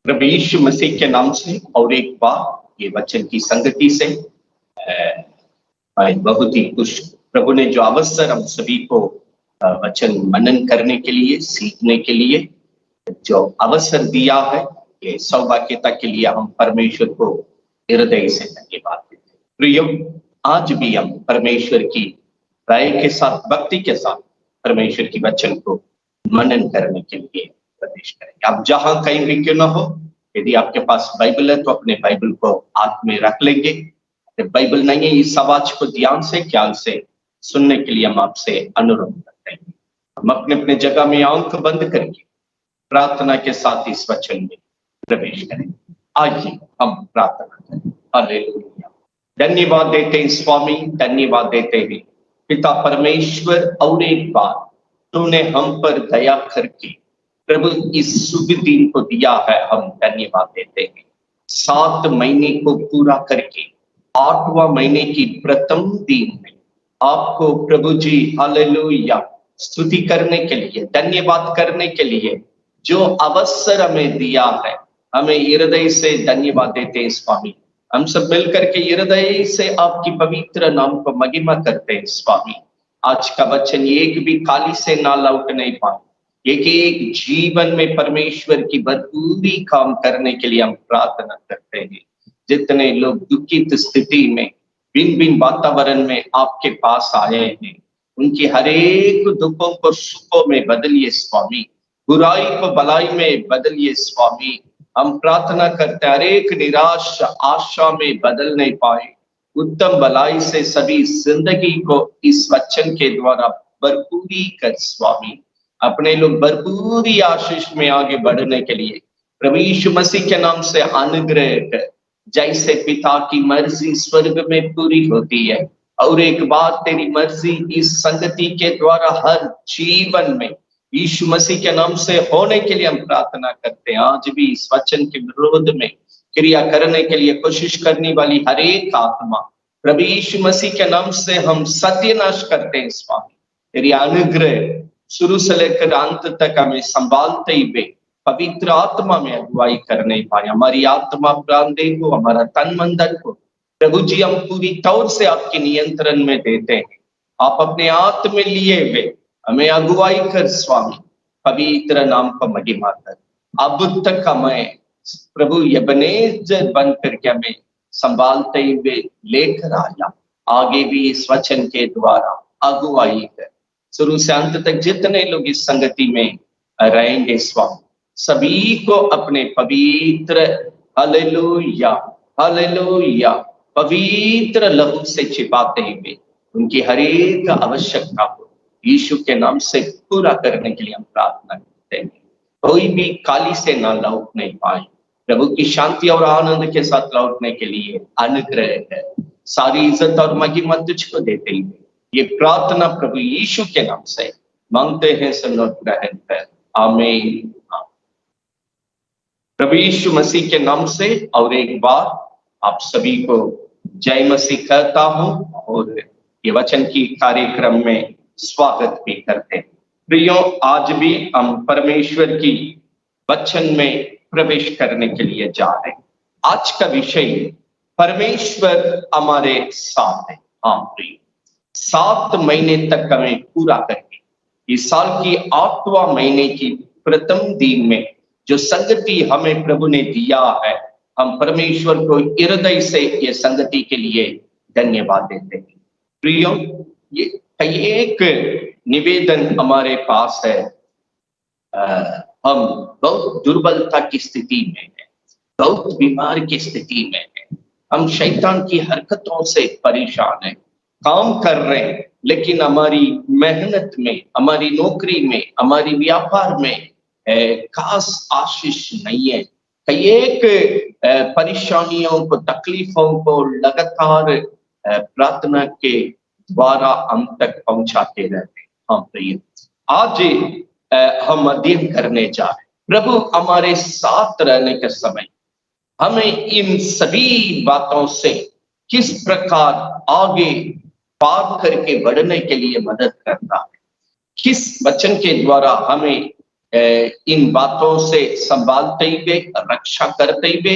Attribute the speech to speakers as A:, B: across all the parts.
A: प्रभु यीशु मसीह के नाम से और एक बार ये वचन की संगति से बहुत ही खुश। प्रभु ने जो अवसर हम सभी को वचन मनन करने के लिए, सीखने के लिए जो अवसर दिया है, ये सौभाग्यता के लिए हम परमेश्वर को हृदय से धन्यवाद देते हैं। प्रियो, आज भी हम परमेश्वर की राय के साथ, भक्ति के साथ परमेश्वर की वचन को मनन करने के लिए प्रवेश करेंगे। आप जहां कहीं भी क्यों ना हो, यदि आपके पास बाइबल है तो अपने बाइबल को हाथ में रख लेंगे। बाइबल नहीं है, इस आवाज को ध्यान से, ख्याल से सुनने के लिए हम आपसे अनुरोध करते हैं। हम अपने अपने जगह में आंख बंद करके प्रार्थना के साथ इस वचन में प्रवेश करें। आइए हम प्रार्थना करें। हालेलुया। धन्यवाद देते हैं स्वामी, धन्यवाद देते हैं पिता परमेश्वर, और एक बार तूने हम पर दया करके प्रभु इस शुभ दिन को दिया है, हम धन्यवाद देते हैं। 7 महीने को पूरा करके 8वां महीने की प्रथम दिन में आपको प्रभु जी हालेलुया स्तुति करने के लिए, धन्यवाद करने के लिए जो अवसर हमें दिया है, हमें हृदय से धन्यवाद देते हैं स्वामी। हम सब मिलकर के हृदय से आपकी पवित्र नाम को महिमा करते हैं स्वामी। आज का वचन एक भी खाली से ना लौट नहीं पाए, एक जीवन में परमेश्वर की भरपूरी काम करने के लिए हम प्रार्थना करते हैं। जितने लोग दुखित स्थिति में, भिन्न भिन्न वातावरण में आपके पास आए हैं, उनकी हर एक दुखों को सुखों में बदलिए स्वामी, बुराई को भलाई में बदलिए स्वामी। हम प्रार्थना करते हैं, हर एक निराश आशा में बदल नहीं पाए, उत्तम भलाई से सभी जिंदगी को इस वचन के द्वारा भरपूरी कर स्वामी। अपने लोग भरपूरी आशीष में आगे बढ़ने के लिए प्रभु यीशु मसीह के नाम से अनुग्रह कर। जैसे पिता की मर्जी स्वर्ग में पूरी होती है, और एक बार तेरी मर्जी इस संगति के द्वारा हर जीवन में यीशु मसीह के नाम से होने के लिए हम प्रार्थना करते हैं। आज भी इस वचन के विरोध में क्रिया करने के लिए कोशिश करने वाली हर एक आत्मा प्रभु यीशु मसीह के नाम से हम सत्यानाश करते हैं स्वामी। तेरी अनुग्रह शुरू से लेकर अंत तक हमें संभालते हुए पवित्र आत्मा में अगुवाई करने पाए। हमारी आत्मा प्राण देह को, हमारा तन मन धन को प्रभु जी हम पूरी तौर से आपके नियंत्रण में देते हैं। आप अपने हाथ में लिए हुए हमें अगुवाई कर स्वामी, पवित्र नाम को महिमा कर। अब तक हमें प्रभु यबनेजर बन करके हमें संभालते हुए लेकर आया, आगे भी इस वचन के द्वारा अगुवाई कर। शुरू से अंत तक जितने लोग इस संगति में रहेंगे स्वामी, सभी को अपने पवित्र हालेलुया हालेलुया पवित्र लहू से छिपाते हुए उनकी हर एक आवश्यकता को यीशु के नाम से पूरा करने के लिए हम प्रार्थना करते हैं। कोई भी खाली से ना लौट नहीं पाए, प्रभु की शांति और आनंद के साथ लौटने के लिए अनुग्रह है। सारी इज्जत और महिमा तुझको देते हुए ये प्रार्थना प्रभु यीशु के नाम से मांगते हैं, सुनो ग्रहण कर। आमीन। प्रभु यीशु मसीह के नाम से और एक बार आप सभी को जय मसीह कहता हूं और ये वचन की कार्यक्रम में स्वागत भी करते हैं। प्रियो, आज भी हम परमेश्वर की वचन में प्रवेश करने के लिए जा रहे हैं। आज का विषय परमेश्वर हमारे साथ है। हाँ प्रियो, 7 महीने तक हमें पूरा करके इस साल की 8वां महीने की प्रथम दिन में जो संगति हमें प्रभु ने दिया है, हम परमेश्वर को हृदय से ये संगति के लिए धन्यवाद देते हैं। प्रियो, ये एक निवेदन हमारे पास है। हम बहुत दुर्बलता की स्थिति में है, बहुत बीमार की स्थिति में है, हम शैतान की हरकतों से परेशान हैं, काम कर रहे हैं, लेकिन हमारी मेहनत में, हमारी नौकरी में, हमारी व्यापार में खास आशीष नहीं है। कई एक परेशानियों को, तकलीफों को लगातार प्रार्थना के द्वारा हम तक पहुंचाते रहते हैं। हाँ प्रिय, आज हम अध्ययन करने जा रहे हैं प्रभु हमारे साथ रहने के समय हमें इन सभी बातों से किस प्रकार आगे पार करके बढ़ने के लिए मदद करता है, किस वचन के द्वारा हमें इन बातों से संभालते हुए, रक्षा करते हुए,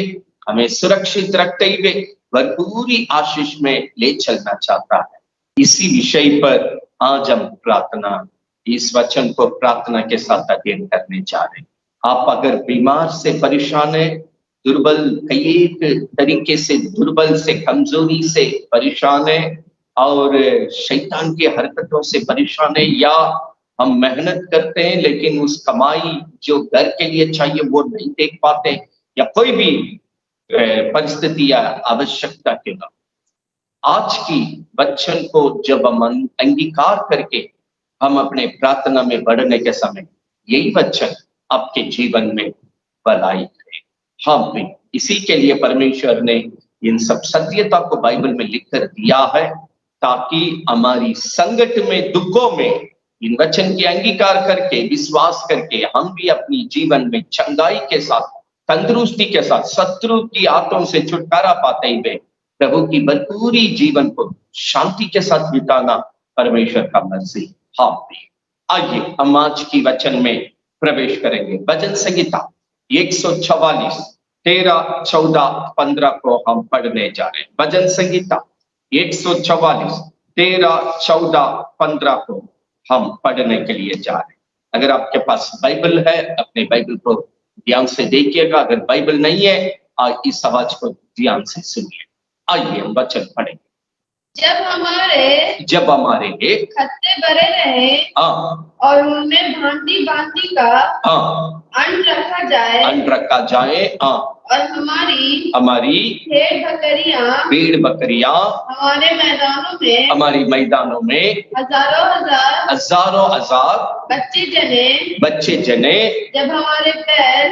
A: हमें सुरक्षित रखते हुए भरपूरी आशीष में ले चलना चाहता है। इसी विषय पर आज हम इस वचन को प्रार्थना के साथ अध्ययन करने जा रहे हैं। आप अगर बीमार से परेशान है, दुर्बल, कई एक तरीके से दुर्बल से, कमजोरी से परेशान है और शैतान की हरकतों से परेशान है, या हम मेहनत करते हैं लेकिन उस कमाई जो घर के लिए चाहिए वो नहीं देख पाते, या कोई भी परिस्थिति या आवश्यकता के ना, आज की वचन को जब हम अंगीकार करके हम अपने प्रार्थना में बढ़ने के समय यही वचन आपके जीवन में भलाई करे। हाँ भी इसी के लिए परमेश्वर ने इन सब सत्यता को बाइबल में लिखकर दिया है, ताकि हमारी संकट में, दुखों में इन वचन की अंगीकार करके, विश्वास करके हम भी अपनी जीवन में चंगाई के साथ, तंदुरुस्ती के साथ, शत्रु की हाथों से छुटकारा पाते हुए प्रभु की भरपूरी जीवन को शांति के साथ बिताना परमेश्वर का मर्जी। हाँ भी आइए हम आज की वचन में प्रवेश करेंगे। भजन संहिता 144 13, 14, 15 को हम पढ़ने जा रहे हैं। भजन संहिता 144 13, 14, 15 को हम पढ़ने के लिए जा रहे हैं। अगर आपके पास बाइबल है, अपने बाइबल को ध्यान से देखिएगा। अगर बाइबल नहीं है, इस आवाज को ध्यान से सुनिए। आइए हम वचन पढ़ेंगे। जब हमारे
B: खत्ते भरे रहे और उनमें भांति भांति का अन्न रखा जाए और हमारी भेड़ बकरियां
A: हमारी मैदानों में हजारों हजार बच्चे जने
B: जब हमारे पैर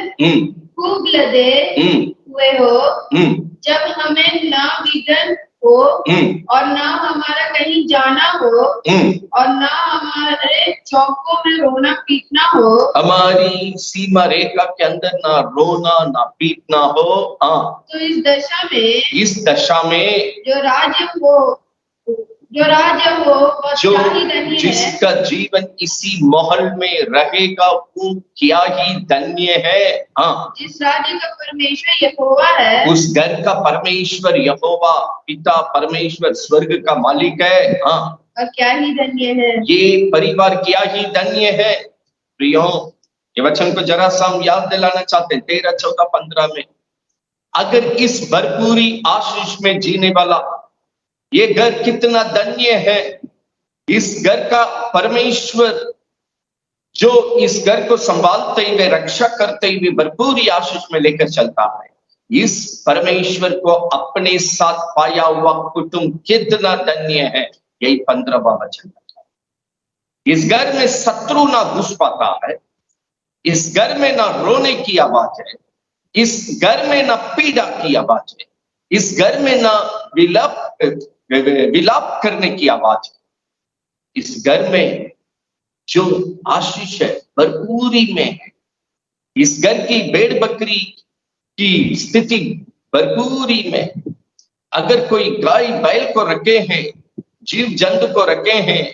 B: खूब लदे हुए हो, जब हमें ना विघन हो और ना हमारा कहीं जाना हो और ना हमारे चौकों में रोना पीटना हो,
A: हमारी सीमा रेखा के अंदर ना रोना ना पीटना हो,
B: तो इस दशा में जो राज्य हो
A: जो जिसका जीवन इसी महल में रहेगा वो क्या ही धन्य है।
B: जिस राज्य का परमेश्वर यहोवा है,
A: उस घर का परमेश्वर यहोवा पिता परमेश्वर स्वर्ग का मालिक है।
B: और क्या ही धन्य है
A: ये परिवार, क्या ही धन्य है। प्रियो, ये वचन को जरा सा हम याद दिलाना चाहते हैं 13, 14, 15 में। अगर इस भरपूरी आशीष में जीने वाला ये घर कितना धन्य है। इस घर का परमेश्वर जो इस घर को संभालते हुए, रक्षा करते हुए भरपूरी आशीष में लेकर चलता है, इस परमेश्वर को अपने साथ पाया हुआ कुटुंब कितना धन्य है। यही 15वां वचन। इस घर में शत्रु ना घुस पाता है, इस घर में ना रोने की आवाज है, इस घर में ना पीड़ा की आवाज है, इस घर में ना विलाप करने की आवाज है। इस घर में जो आशीष है भरपूरी में है। इस घर की भेड़ बकरी की स्थिति भरपूरी में। अगर कोई गाय बैल को रखे हैं, जीव जंतु को रखे हैं,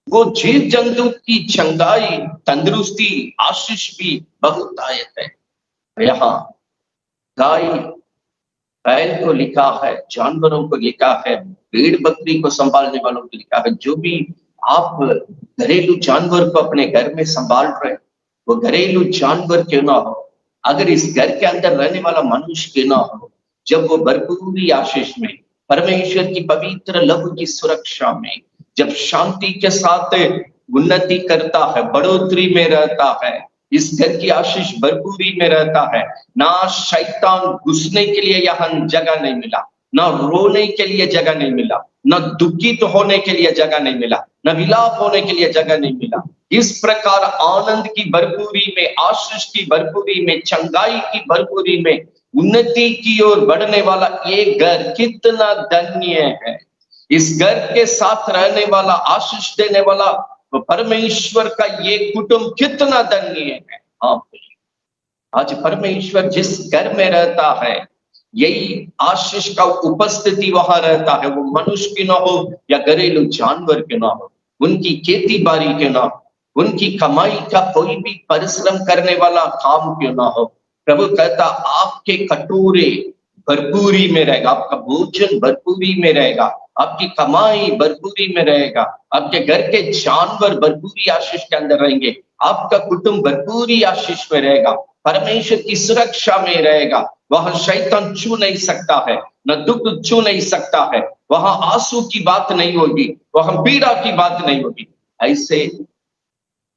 A: वो जीव जंतु की चंगाई, तंदुरुस्ती, आशीष भी बहुतायत है। यहाँ गाय बैल को लिखा है, जानवरों को लिखा है, भेड़ बकरी को संभालने वालों को लिखा है। जो भी आप घरेलू जानवर को अपने घर में संभाल रहे, वो घरेलू जानवर क्यों ना हो, अगर इस घर के अंदर रहने वाला मनुष्य क्यों ना हो, जब वो भरपूरी आशीष में, परमेश्वर की पवित्र लहू की सुरक्षा में, जब शांति के साथ उन्नति करता है, बढ़ोतरी में रहता है, इस घर की आशीष भरपूरी में रहता है, ना शैतान घुसने के लिए यहाँ जगह नहीं मिला, ना रोने के लिए जगह नहीं मिला, ना दुखित होने के लिए जगह नहीं मिला, ना विलाप होने के लिए जगह नहीं मिला। इस प्रकार आनंद की भरपूरी में, आशीष की भरपूरी में, चंगाई की भरपूरी में, उन्नति की ओर बढ़ने वाला ये घर कितना धन्य है। इस घर के साथ रहने वाला, आशीष देने वाला परमेश्वर का ये कुटुंब कितना धन्य है। आज परमेश्वर जिस घर में रहता है, यही आशीष का उपस्थिति वहां रहता है। वो मनुष्य की ना हो या घरेलू जानवर के ना हो, उनकी खेती बाड़ी के ना हो, उनकी कमाई का कोई भी परिश्रम करने वाला काम क्यों ना हो, प्रभु कहता आपके कटोरे भरपूरी में रहेगा, आपका भोजन भरपूरी में रहेगा, आपकी कमाई भरपूरी में रहेगा, आपके घर के जानवर भरपूरी आशीष के अंदर रहेंगे, आपका कुटुंब भरपूरी आशीष में रहेगा, परमेश्वर की सुरक्षा में रहेगा। वहां शैतान छू नहीं सकता है, न दुख छू नहीं सकता है, वहां आंसू की बात नहीं होगी, वहां पीड़ा की बात नहीं होगी। ऐसे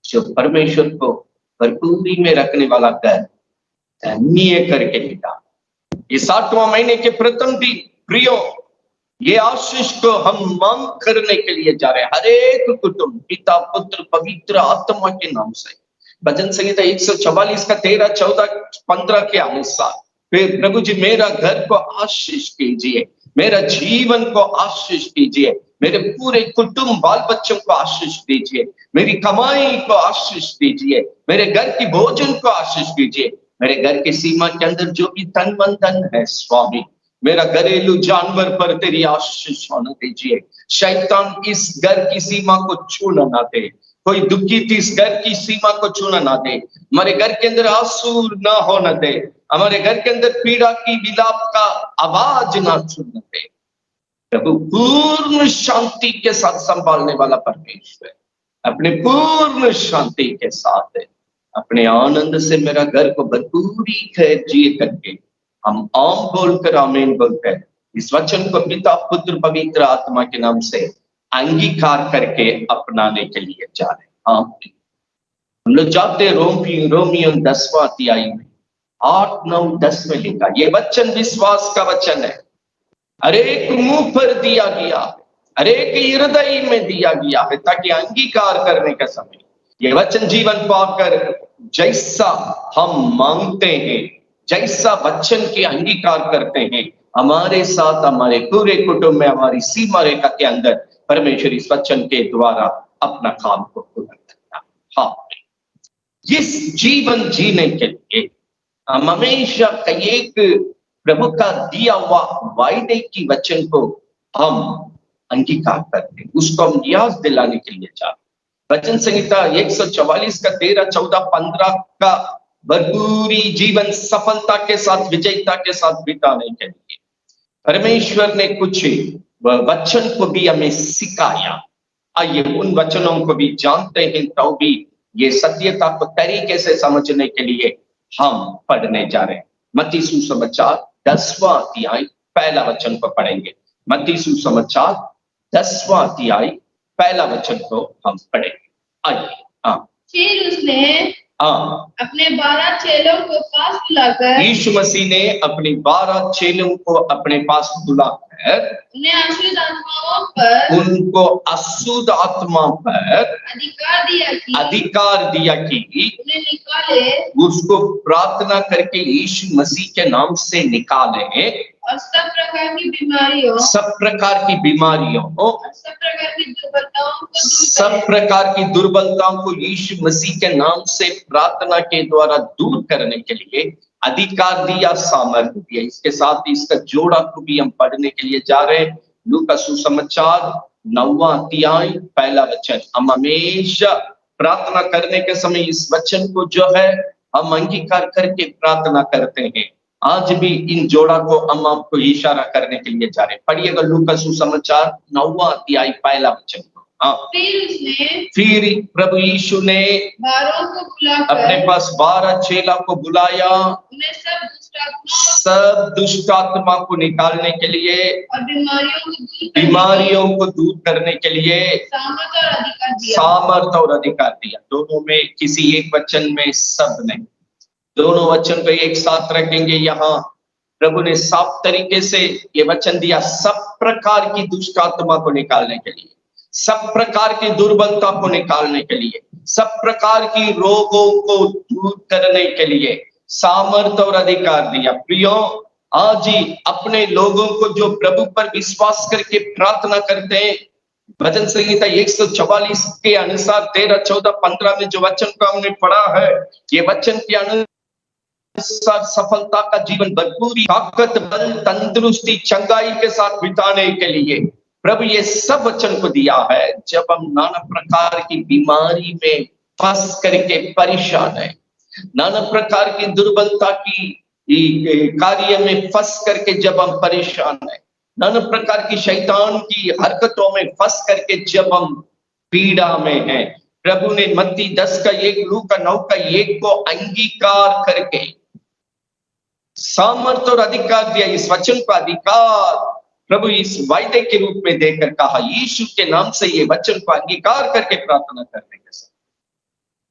A: जो परमेश्वर को भरपूरी में रखने वाला घर धन्य करके लिखा। इस 8वां महीने के प्रथम दिन प्रियो, ये आशीष को हम मांग करने के लिए जा रहे हैं, हर एक कुटुंब पिता पुत्र पवित्र आत्मा के नाम से। भजन संहिता 144 का 13, 14, 15 के अनुसार फिर प्रभु जी मेरा घर को आशीष कीजिए, मेरा जीवन को आशीष कीजिए, मेरे पूरे कुटुंब बाल बच्चों को आशीष दीजिए, मेरी कमाई को आशीष दीजिए, मेरे घर की भोजन को आशीष दीजिए, मेरे घर की सीमा के अंदर जो भी तन मन धन है स्वामी, मेरा घरेलू जानवर पर तेरी आशीष होना दीजिए। शैतान इस घर की सीमा को छूना ना दे, कोई दुखी इस घर की सीमा को छूना ना दे, हमारे घर के अंदर आंसू ना होना दे, हमारे घर के अंदर पीड़ा की विलाप का आवाज ना सुनने दे। प्रभु पूर्ण शांति के साथ संभालने वाला परमेश्वर अपने पूर्ण शांति के साथ है, अपने आनंद से मेरा घर को भरपूरी जिए करके हम आम बोलकर आमीन बोलकर इस वचन को पिता पुत्र पवित्र आत्मा के नाम से अंगीकार करके अपनाने के लिए जा रहे हैं। हम लोग जाते रोमियो 10वां अध्याय में 8, 9, 10 में लिखा, ये वचन विश्वास का वचन है, हर एक मुंह पर दिया गया, हर एक हृदय में दिया गया है, ताकि अंगीकार करने का समय ये वचन जीवन पाकर जैसा हम मांगते हैं, जैसा वचन के अंगीकार करते हैं, हमारे साथ हमारे पूरे कुटुंब में हमारी सीमा रेखा के अंदर परमेश्वर इस वचन के द्वारा अपना काम को पूरा करता है। हाँ, इस जीवन जीने के लिए हम हमेशा एक प्रभु का दिया हुआ वायदे की वचन को हम अंगीकार करते हैं, उसको हम याद दिलाने के लिए चाहते। वचन संहिता 144 का 13, 14, 15 का भरपूरी जीवन सफलता के साथ विजयता के साथ बिताने के लिए परमेश्वर ने कुछ वचन को भी हमें सिखाया। आइए उन वचनों को भी जानते हैं, तो भी ये सत्यता को तरीके से समझने के लिए हम पढ़ने जा रहे हैं। मत्ती सुसमाचार 10वां अध्याय पहला वचन को पढ़ेंगे। मत्ती सुसमाचार 10वां अध्याय पहला वचन को हम पढ़ेंगे। आइए।
B: फिर उसने अपने 12 चेलों को पास बुलाकर,
A: यीशु मसीह ने अपने 12 चेलों को अपने पास बुलाकर उनको अशुद्ध आत्मा पर अधिकार दिया कि
B: उन्हें निकाले,
A: उसको प्रार्थना करके यीशु मसीह के नाम से निकाले,
B: और सब प्रकार की बीमारियों,
A: सब प्रकार की बीमारियों, सब प्रकार की दुर्बलताओं को यीशु मसीह के नाम से प्रार्थना के द्वारा दूर करने के लिए अधिकार दिया, सामर्थ्य दिया। इसके साथ इसका जोड़ा को भी हम पढ़ने के लिए जा रहे हैं। लूका सुसमाचार 9वां अध्याय पहला वचन। हम हमेशा प्रार्थना करने के समय इस वचन को जो है हम अंगीकार करके प्रार्थना करते हैं। आज भी इन जोड़ा को हम आपको इशारा करने के लिए जा रहे हैं। पढ़िएगा लूका सुसमाचार 9वां अध्याय पहला वचन को। फिर प्रभु यीशु ने
B: 12 को बुलाकर
A: अपने पास 12 चेला को बुलाया,
B: उन्हें
A: सब दुष्ट आत्मा को निकालने के लिए
B: और
A: बीमारियों को दूर करने के लिए सामर्थ और अधिकार दिया। दोनों में किसी एक वचन में सब नहीं, दोनों वचन को एक साथ रखेंगे। यहाँ प्रभु ने साफ तरीके से ये वचन दिया, सब प्रकार की दुष्ट आत्मा को निकालने के लिए, सब प्रकार की दुर्बलता को निकालने के लिए, सब प्रकार की रोगों को दूर करने के लिए सामर्थ और अधिकार दिया। प्रियो, आज ही अपने लोगों को जो प्रभु पर विश्वास करके प्रार्थना करते हैं, भजन संहिता 144 के अनुसार 13, 14, 15 में जो वचन को हमने पढ़ा है, ये वचन के अनुसार सफलता का जीवन भरपूरी, ताकत, बल, तंदुरुस्ती, चंगाई के साथ बिताने के लिए प्रभु ये सब वचन को दिया है। जब हम नाना प्रकार की बीमारी में फंस करके परेशान है, नाना प्रकार की दुर्बलता की कार्य में फंस करके जब हम परेशान है, नाना प्रकार की शैतान की हरकतों में फंस करके जब हम पीड़ा में हैं, प्रभु ने मत्ती 10:1, लूका 9:1 को अंगीकार करके सामर्थ और अधिकार दिया। इस वचन का अधिकार प्रभु इस वायदे के रूप में देकर कहा, यीशु के नाम से ये वचन को अंगीकार करके प्रार्थना करने के साथ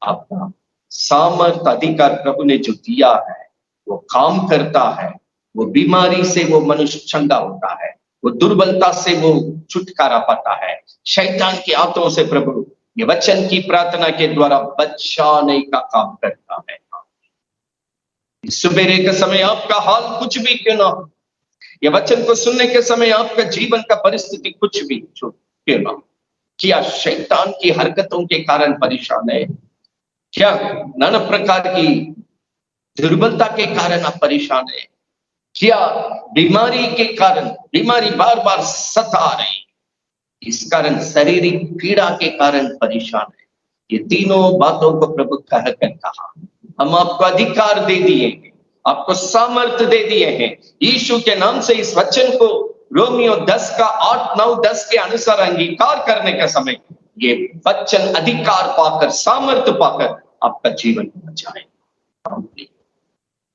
A: आपका सामर्थ अधिकार प्रभु ने जो दिया है वो काम करता है। वो बीमारी से वो मनुष्य चंगा होता है, वो दुर्बलता से वो छुटकारा पाता है, शैतान के हाथों से प्रभु ये वचन की प्रार्थना के द्वारा बचाने का काम करता है। सुबेरे के समय आपका हाल कुछ भी क्यों ना हो, ये वचन को सुनने के समय आपका जीवन का परिस्थिति कुछ भी क्यों ना हो, क्या शैतान की हरकतों के कारण परेशान है, क्या नाना प्रकार की दुर्बलता के कारण आप परेशान है, क्या बीमारी के कारण बीमारी बार बार सता रही, इस कारण शारीरिक पीड़ा के कारण परेशान है, ये तीनों बातों को प्रभु कह कर कहा, हम आपको अधिकार दे दिए हैं, आपको सामर्थ्य दे दिए हैं। यीशु के नाम से इस वचन को रोमियो 10:8-9-10 के अनुसार अंगीकार करने का समय ये वचन अधिकार पाकर सामर्थ्य पाकर आपका जीवन बचाए।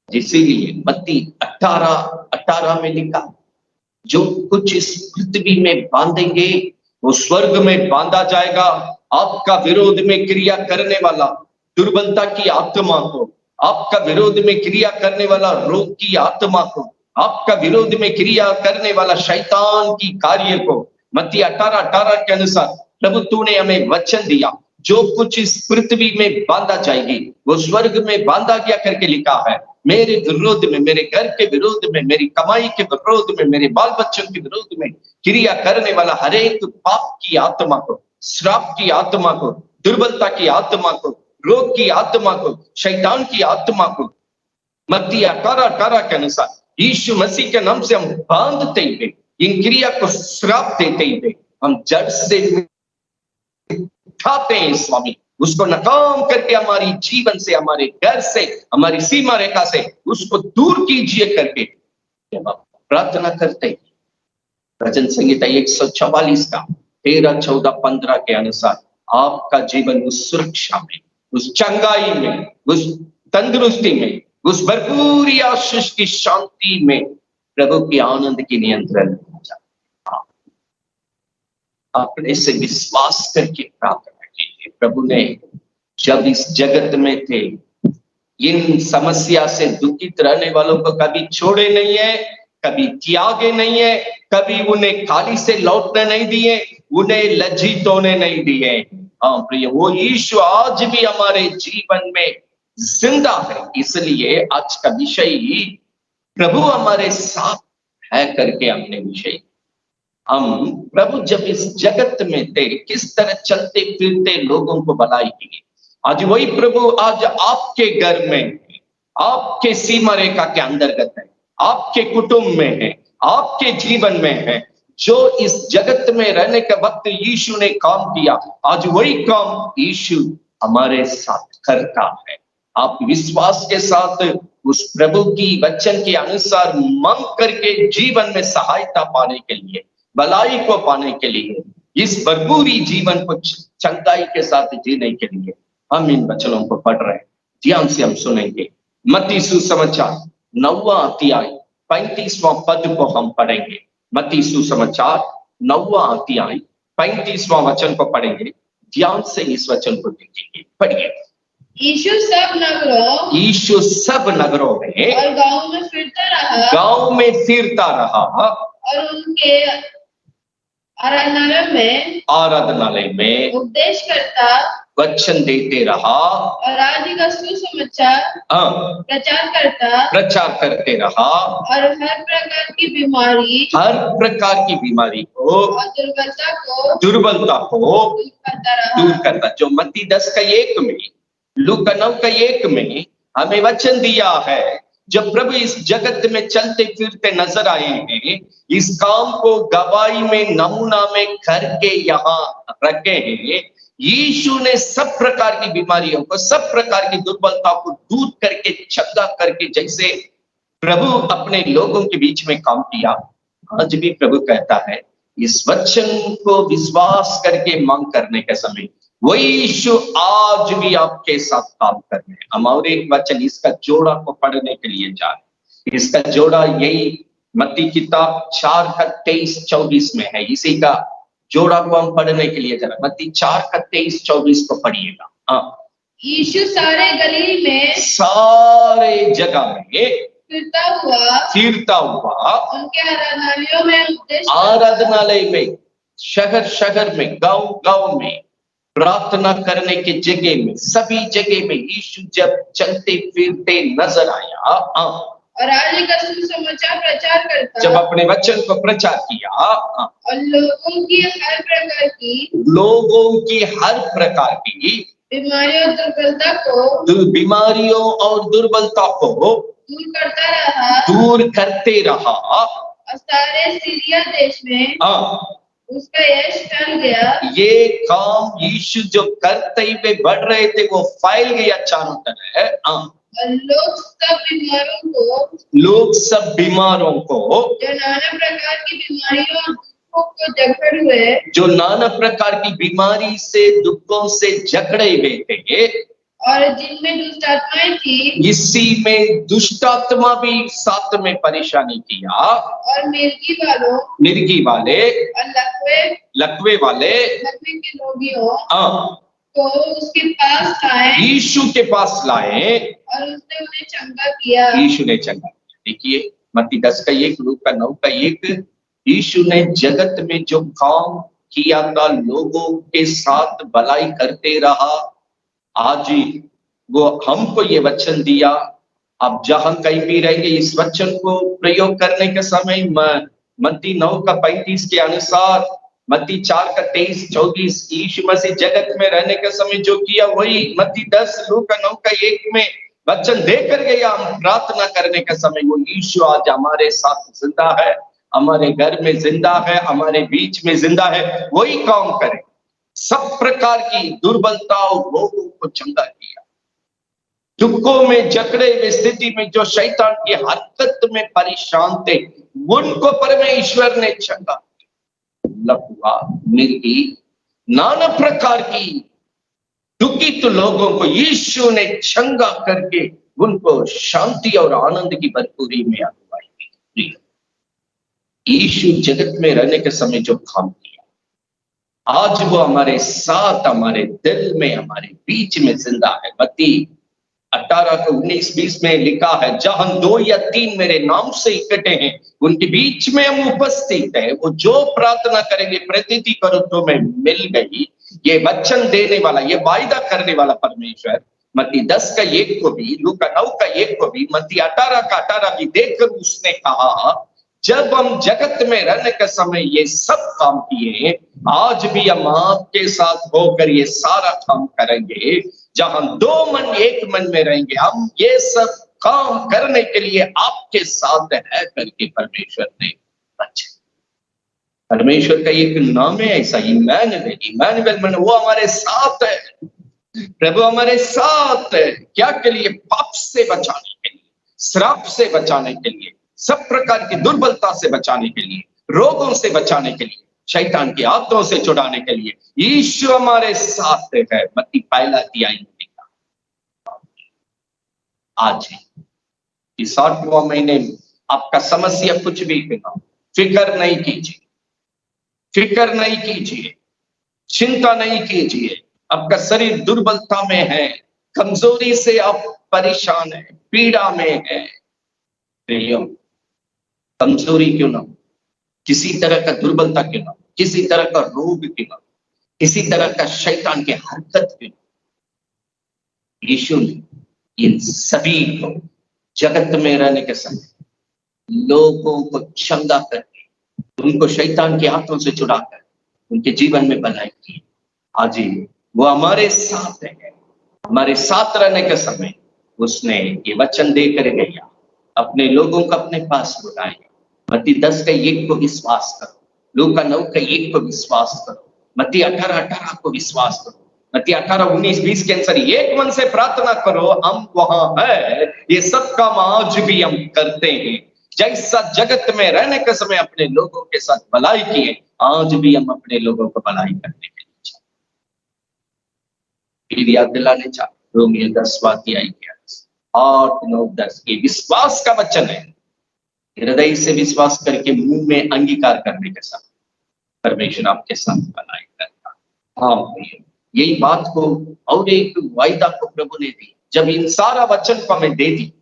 A: इसीलिए मत्ती 18:18 में लिखा, जो कुछ इस पृथ्वी में बांधेंगे वो स्वर्ग में बांधा जाएगा। आपका विरोध में क्रिया करने वाला दुर्बलता की आत्मा को, आपका विरोध में क्रिया करने वाला रोग की आत्मा को, आपका विरोध में क्रिया करने वाला शैतान की कार्य को, मत्ती 18:18 के अनुसार प्रभु तूने हमें वचन दिया, जो कुछ इस पृथ्वी में बांधा जाएगी वो स्वर्ग में बांधा गया करके लिखा है। मेरे विरोध में, मेरे घर के विरोध में, मेरी कमाई के विरोध में, मेरे बाल बच्चों के विरोध में क्रिया करने वाला हर एक पाप की आत्मा को, श्राप की आत्मा को, दुर्बलता की आत्मा को, रोग की आत्मा को, शैतान की आत्मा को मत्ती 18:18 के अनुसार यीशु मसीह के नाम से हम बांधते हुए, इन क्रिया को श्राप देते हुए हम जड़ से उठाते हैं स्वामी, उसको नाकाम करके हमारी जीवन से, हमारे घर से, हमारी सीमा रेखा से उसको दूर कीजिए करके जब आप प्रार्थना करते हैं, भजन संहिता 144 का 13, 14, 15 के अनुसार आपका जीवन उस सुरक्षा में, उस चंगाई में, उस तंदुरुस्ती में, उस भरपूर आशीष की शांति में, प्रभु के आनंद की नियंत्रण हो जाए। अपने से विश्वास करके प्रार्थना कीजिए। प्रभु ने जब इस जगत में थे, इन समस्या से दुखित रहने वालों को कभी छोड़े नहीं है, कभी त्यागे नहीं है, कभी उन्हें खाली से लौटने नहीं दिए, उन्हें लज्जित होने नहीं दिए। हाँ प्रिय, वो यीशु आज भी हमारे जीवन में जिंदा है। इसलिए आज का विषय ही प्रभु हमारे साथ है करके हमने विषय, हम प्रभु जब इस जगत में थे किस तरह चलते फिरते लोगों को भलाई की, आज वही प्रभु आज आपके घर में, आपके सीमा रेखा के अंतर्गत है, आपके कुटुंब में है, आपके जीवन में है। जो इस जगत में रहने के वक्त यीशु ने काम किया, आज वही काम यीशु हमारे साथ करता है। आप विश्वास के साथ उस प्रभु की वचन के अनुसार मांग करके जीवन में सहायता पाने के लिए, भलाई को पाने के लिए, इस भरपूरी जीवन को चंगाई के साथ जीने के लिए हम इन वचनों को पढ़ रहे हैं। ध्यान से हम सुनेंगे। मत्ती सुसमाचार 9वां अध्याय 35वां पद को हम पढ़ेंगे। मत्ती सुसमाचार 9वां अध्याय 35वां वचन को पढ़ेंगे। ध्यान से इस वचन को देखेंगे। पढ़िए।
B: यीशु
A: सब नगरों में
B: और गांव में
A: फिरता रहा
B: और उनके
A: आराधनालय में
B: उपदेश करता,
A: वचन देते रहा
B: और राज्य का सुसमाचार
A: प्रचार करते रहा,
B: और हर
A: प्रकार की बीमारी को
B: और
A: दुर्बलता को दूर करता। जो मत्ती 10:1 में, लूका 9:1 में हमें वचन दिया है, जब प्रभु इस जगत में चलते फिरते नजर आए हैं, इस काम को गवाही में, नमूना में करके यहाँ रखे हैं यीशु ने सब प्रकार की बीमारियों को, सब प्रकार की दुर्बलता को दूर करके, चंगा करके, जैसे प्रभु अपने लोगों के बीच में काम किया, आज भी प्रभु कहता है इस वचन को विश्वास करके मांग करने के समय वही यीशु आज भी आपके साथ काम कर रहे हैं। हम और एक वचन इसका जोड़ा को पढ़ने के लिए जा रहे हैं। इसका जोड़ा यही मत्ती किताब 4:23-24 में है। इसी का जोड़ा को हम पढ़ने के लिए जा रहे हैं। मत्ती 4:23-24 को पढ़िएगा। हाँ,
B: यीशु सारे गलील में,
A: सारे जगह में
B: फिरता हुआ उनके
A: आराधनालय में, शहर शहर में, गांव गांव में, प्रार्थना करने के जगह में, सभी जगह में यीशु जब चलते फिरते नजर आया
B: और राज्य का सुसमाचार प्रचार करता,
A: जब अपने वचन को प्रचार किया
B: और लोगों की हर प्रकार की
A: बीमारियों और दुर्बलता को दूर करते रहा
B: और सारे सीरिया देश में उसका यश फैल गया।
A: ये काम यीशु जो करते हुए बढ़ रहे थे वो फैल गया चारों तरफ।
B: और लोग सब बीमारों को जो नाना प्रकार की बीमारियों को जकड़े हुए,
A: जो नाना प्रकार की बीमारी से, दुखों से जकड़े हुए थे,
B: और जिनमें दुष्ट आत्माएं थी,
A: इसी में दुष्ट आत्मा भी साथ में परेशानी किया,
B: और मिर्गी
A: वाले
B: और
A: लकवे वाले
B: के रोगियों को उसके पास लाए,
A: यीशु के पास लाए,
B: और उसने उन्हें चंगा किया।
A: यीशु ने चंगा किया। देखिए मत्ती 10:1, लूका 9:1, यीशु ने जगत में जो काम किया था, लोगों के साथ भलाई करते रहा, आज वो हमको ये वचन दिया। अब जहां कहीं भी रहेंगे इस वचन को प्रयोग करने के समय मत्ती 9:35 के अनुसार, मत्ती 4:23-24 यीशु मसीह जगत में रहने के समय जो किया वही मत्ती 10, लूका 9:1 में वचन देकर गया। हम प्रार्थना करने के समय वो यीशु आज हमारे साथ जिंदा है, हमारे घर में जिंदा है, हमारे बीच में जिंदा है, वही काम करे। सब प्रकार की दुर्बलता और रोगों को चंगा किया। दुखों में जकड़े हुए स्थिति में जो शैतान की हरकत में परेशान थे, उनको परमेश्वर ने चंगा, लकवा, मिर्गी, नाना प्रकार की दुखित लोगों को यीशु ने चंगा करके उनको शांति और आनंद की भरपूरी में अगुवाई। यीशु जगत में रहने के समय जो काम किया, आज वो हमारे साथ, हमारे दिल में, हमारे बीच में जिंदा है। मत्ती 18:19-20 में लिखा है, जहां 2 या 3 मेरे नाम से इकट्ठे हैं उनके बीच में हम उपस्थित है। वो जो प्रार्थना करेंगे, प्रतिति करो तो मैं मिल गई, ये वचन देने वाला, ये वायदा करने वाला परमेश्वर मत्ती 10:1 को भी, लूका 9:1 को भी, मत्ती 18:18 भी देखकर उसने कहा, जब हम जगत में रहने के समय ये सब काम किए, आज भी हम आपके साथ होकर ये सारा काम करेंगे। जहां 2 मन 1 मन में रहेंगे, हम ये सब काम करने के लिए आपके साथ है करके परमेश्वर ने बचा। परमेश्वर का एक नाम है ऐसा, इम्मानुएल, मन वो हमारे साथ है। प्रभु हमारे साथ है। क्या के लिए? पाप से बचाने के लिए, श्राप से बचाने के लिए, सब प्रकार की दुर्बलता से बचाने के लिए, रोगों से बचाने के लिए, शैतान की आदतों से छुड़ाने के लिए यीशु हमारे साथ है। मत्ती 1:23 में लिखा। आज इस 8वां महीने में आपका समस्या कुछ भी ना, फिक्र नहीं कीजिए, फिक्र नहीं कीजिए, चिंता नहीं कीजिए। आपका शरीर दुर्बलता में है, कमजोरी से आप परेशान है, पीड़ा में है, कमजोरी क्यों ना, किसी तरह का दुर्बलता क्यों ना, किसी तरह का रोग क्यों ना, किसी तरह का शैतान की हरकत क्यों ना, यीशु ने इन सभी को जगत में रहने के समय लोगों को चंगा करके, उनको शैतान के हाथों से छुड़ाकर उनके जीवन में भलाई की। आज वो हमारे साथ है। हमारे साथ रहने के समय उसने ये वचन देकर गया, अपने लोगों को अपने पास बुलाया। मत्ती 10:1 को विश्वास करो, लूका 9:1 को विश्वास करो, मत्ती 18:18 को विश्वास करो, मत्ती 18:19-20 के अनुसार एक मन से प्रार्थना करो, हम वहां है। ये सब काम आज भी हम करते हैं। जैसा जगत में रहने के समय अपने लोगों के साथ भलाई किए, आज भी हम अपने लोगों को भलाई करने के लिए चाहते। फिर याद दिलाने चाहते, रोमियो 10:11 8-9-10 ये विश्वास का वचन है। हृदय से विश्वास करके मुंह में अंगीकार करने के साथ परमेश्वर आपके साथ भलाई करता। हाँ, यही बात को और एक वायदा को प्रभु ने दी। जब इन सारा वचन को हमें दे दी,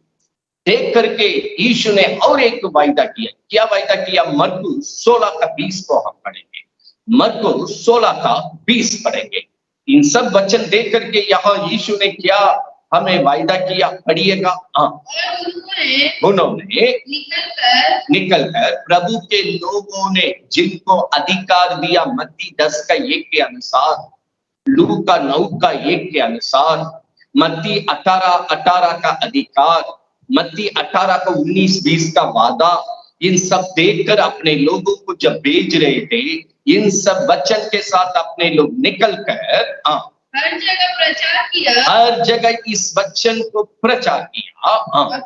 A: देख करके यीशु ने और एक वायदा किया। क्या वायदा किया? मरकुस 16:20 को हम पढ़ेंगे। मरकुस 16:20 पढ़ेंगे। इन सब वचन देख करके यहाँ यीशु ने क्या हमें वायदा किया? पढ़िएगा। हाँ, उन्होंने निकल कर प्रभु के लोगों ने जिनको अधिकार दिया, मत्ती 10:1 के अनुसार, लूका 9:1 के अनुसार, मत्ती 18:18 का अधिकार, मत्ती 18 को 19-20 का वादा, इन सब देखकर अपने लोगों को जब भेज रहे थे, इन सब वचन के साथ अपने लोग निकल कर
B: हर जगह प्रचार किया,
A: हर जगह इस वचन को प्रचार किया।
B: और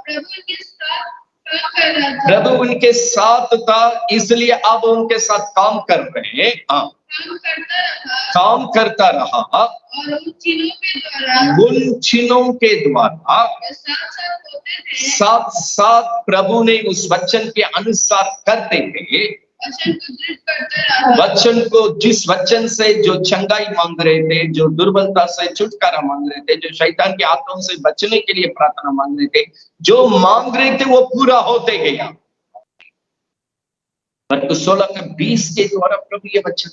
A: प्रभु उनके साथ था, इसलिए अब उनके साथ काम कर रहे हैं। काम करता रहा
B: और
A: उन चिन्हों के द्वारा साथ साथ प्रभु ने उस वचन के अनुसार करते थे। वचन को, जिस वचन से जो चंगाई मांग रहे थे, जो दुर्बलता से छुटकारा मांग रहे थे, जो शैतान के हाथों से बचने के लिए प्रार्थना मांग रहे थे, जो मांग रहे थे वो पूरा होते गया। मरकुस 16:20 के द्वारा प्रभु ये वचन,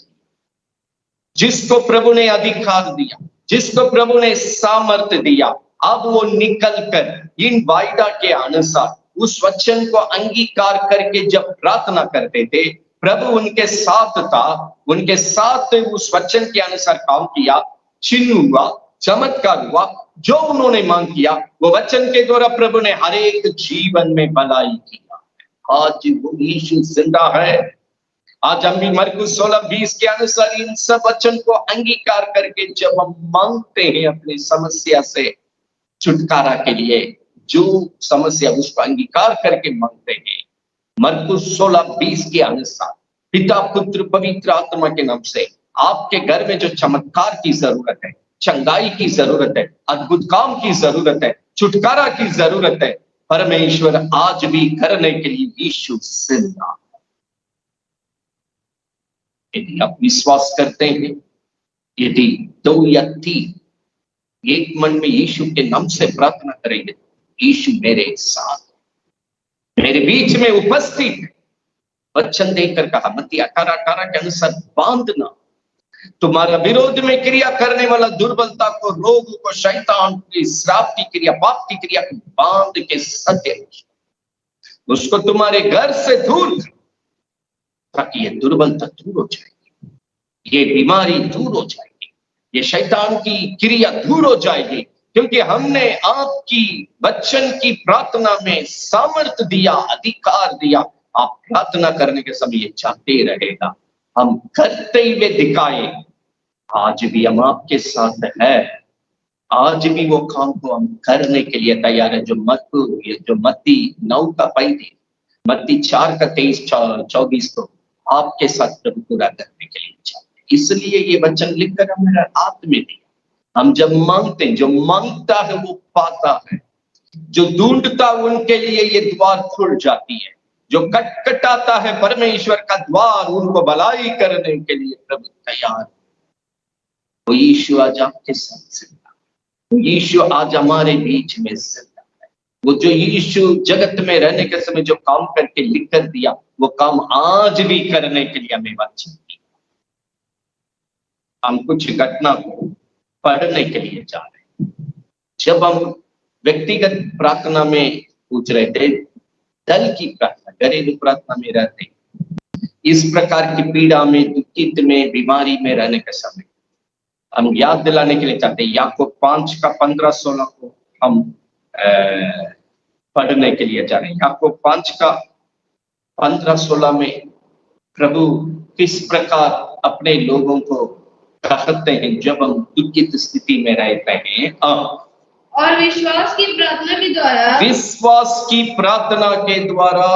A: जिसको प्रभु ने अधिकार दिया, जिसको प्रभु ने सामर्थ्य दिया, अब वो निकल कर इन वायदा के अनुसार उस वचन को अंगीकार करके जब प्रार्थना करते थे, प्रभु उनके साथ था, उनके साथ उस वचन के अनुसार काम किया, चिन्ह हुआ, चमत्कार हुआ, जो उन्होंने मांग किया वो वचन के द्वारा प्रभु ने हर एक जीवन में भलाई किया। आज वो यीशु जिंदा है। आज हम भी मरकुस 16:20 के अनुसार इन सब वचन को अंगीकार करके जब हम मांगते हैं अपनी समस्या से छुटकारा के लिए, जो समस्या उसको अंगीकार करके मांगते हैं, मरकुस 16:20 के अनुसार पिता पुत्र पवित्र आत्मा के नाम से आपके घर में जो चमत्कार की जरूरत है, चंगाई की जरूरत है, अद्भुत काम की जरूरत है, छुटकारा की जरूरत है, परमेश्वर आज भी करने के लिए यीशु जिंदा है। यदि आप विश्वास करते हैं, यदि 2 या 3 एक मन में यीशु के नाम से प्रार्थना करेंगे, यीशु मेरे साथ, मेरे बीच में उपस्थित है। वचन देकर कहा मत्ती 18:18 के अनुसार, बांधना तुम्हारा विरोध में क्रिया करने वाला दुर्बलता को, रोग को, शैतान की श्राप की क्रिया, पाप की क्रिया को बांध के सत्य उसको तुम्हारे घर से दूर कर, ताकि ये दुर्बलता दूर हो जाएगी, ये बीमारी दूर हो जाएगी, ये शैतान की क्रिया दूर हो जाएगी, क्योंकि हमने आपकी वचन की प्रार्थना में सामर्थ्य दिया, अधिकार दिया। आप प्रार्थना करने के समय ये चाहते रहेगा, हम करते हुए दिखाए। आज भी हम आपके साथ है, आज भी वो काम को हम करने के लिए तैयार है। जो मत्ती 9:35, मत्ती 4:23-24 को आपके साथ प्रभु पूरा करने के लिए चाहते, इसलिए ये वचन लिखकर हमें हाथ में दिया। हम जब मांगते हैं, जो मांगता है वो पाता है, जो ढूंढता उनके लिए ये द्वार खुल जाती है, जो खटखटाता है परमेश्वर का द्वार, उनको भलाई करने के लिए प्रभु तैयार। वो यीशु आज आपके साथ जिंदा है, वो यीशु आज हमारे बीच में जिंदा है। वो जो यीशु जगत में रहने के समय जो काम करके लिख कर दिया, वो काम आज भी करने के लिए हमें वचन दिया। हम कुछ घटना को पढ़ने के लिए जा रहे हैं। जब हम व्यक्तिगत प्रार्थना में पूछ रहे थे, दल की प्रार्थना, घरेलू प्रार्थना में रहते हैं, इस प्रकार की पीड़ा में, दुखित में, बीमारी में रहने के समय हम याद दिलाने के लिए चाहते हैं। याकूब 5:15-16 को हम पढ़ने के लिए जा रहे हैं। याकूब 5:15-16 में प्रभु किस प्रकार अपने लोगों को कहते हैं जब हम दुखित स्थिति में रहते हैं
B: और विश्वास की प्रार्थना के द्वारा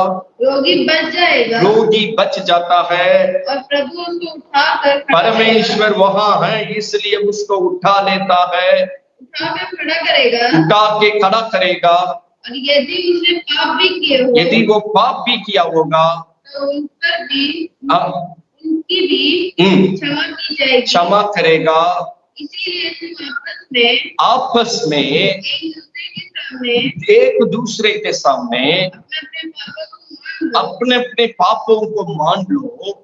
A: रोगी बच जाता है
B: और प्रभु उसको उठाकर
A: परमेश्वर वहां है इसलिए उसको उठा लेता है, उठा के खड़ा करेगा।
B: और यदि उसने पाप भी किए हो,
A: यदि वो पाप भी किया होगा
B: तो उन पर भी उनकी भी क्षमा की जाएगी,
A: क्षमा करेगा।
B: इसीलिए तुम
A: आपस में एक दूसरे के सामने अपने अपने पापों को मान लो
B: और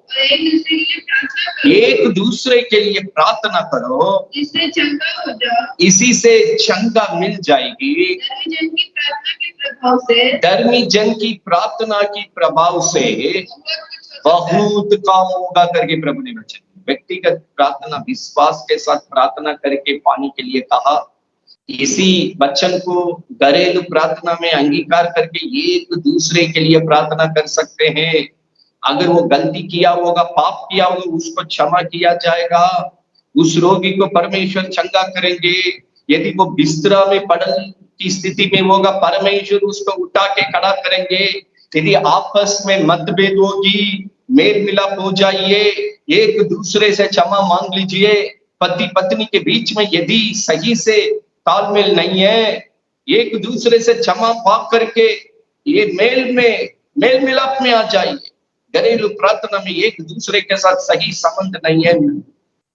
A: एक दूसरे के लिए प्रार्थना करो,
B: इससे चंगा हो जाओ।
A: इसी से चंगा मिल जाएगी। धर्मी जन की प्रार्थना की प्रभाव से बहुत काम होगा करके प्रभु ने वचन। व्यक्तिगत प्रार्थना विश्वास के साथ प्रार्थना करके पाने के लिए कहा। इसी वचन को घरेलू प्रार्थना में अंगीकार करके एक दूसरे के लिए प्रार्थना कर सकते हैं। अगर वो गलती किया होगा, पाप किया होगा, उसको क्षमा किया जाएगा। उस रोगी को परमेश्वर चंगा करेंगे। यदि वो बिस्तरा में पड़ने की स्थिति में होगा, परमेश्वर उसको उठा के खड़ा करेंगे। यदि आपस में मतभेद होगी, मेल मिलाप हो जाइए, एक दूसरे से क्षमा मांग लीजिए। पति पत्नी के बीच में यदि सही से तालमेल नहीं है, एक दूसरे से क्षमा पाप करके ये मेल मिलाप में आ जाइए। घरेलू प्रार्थना में एक दूसरे के साथ सही संबंध नहीं है,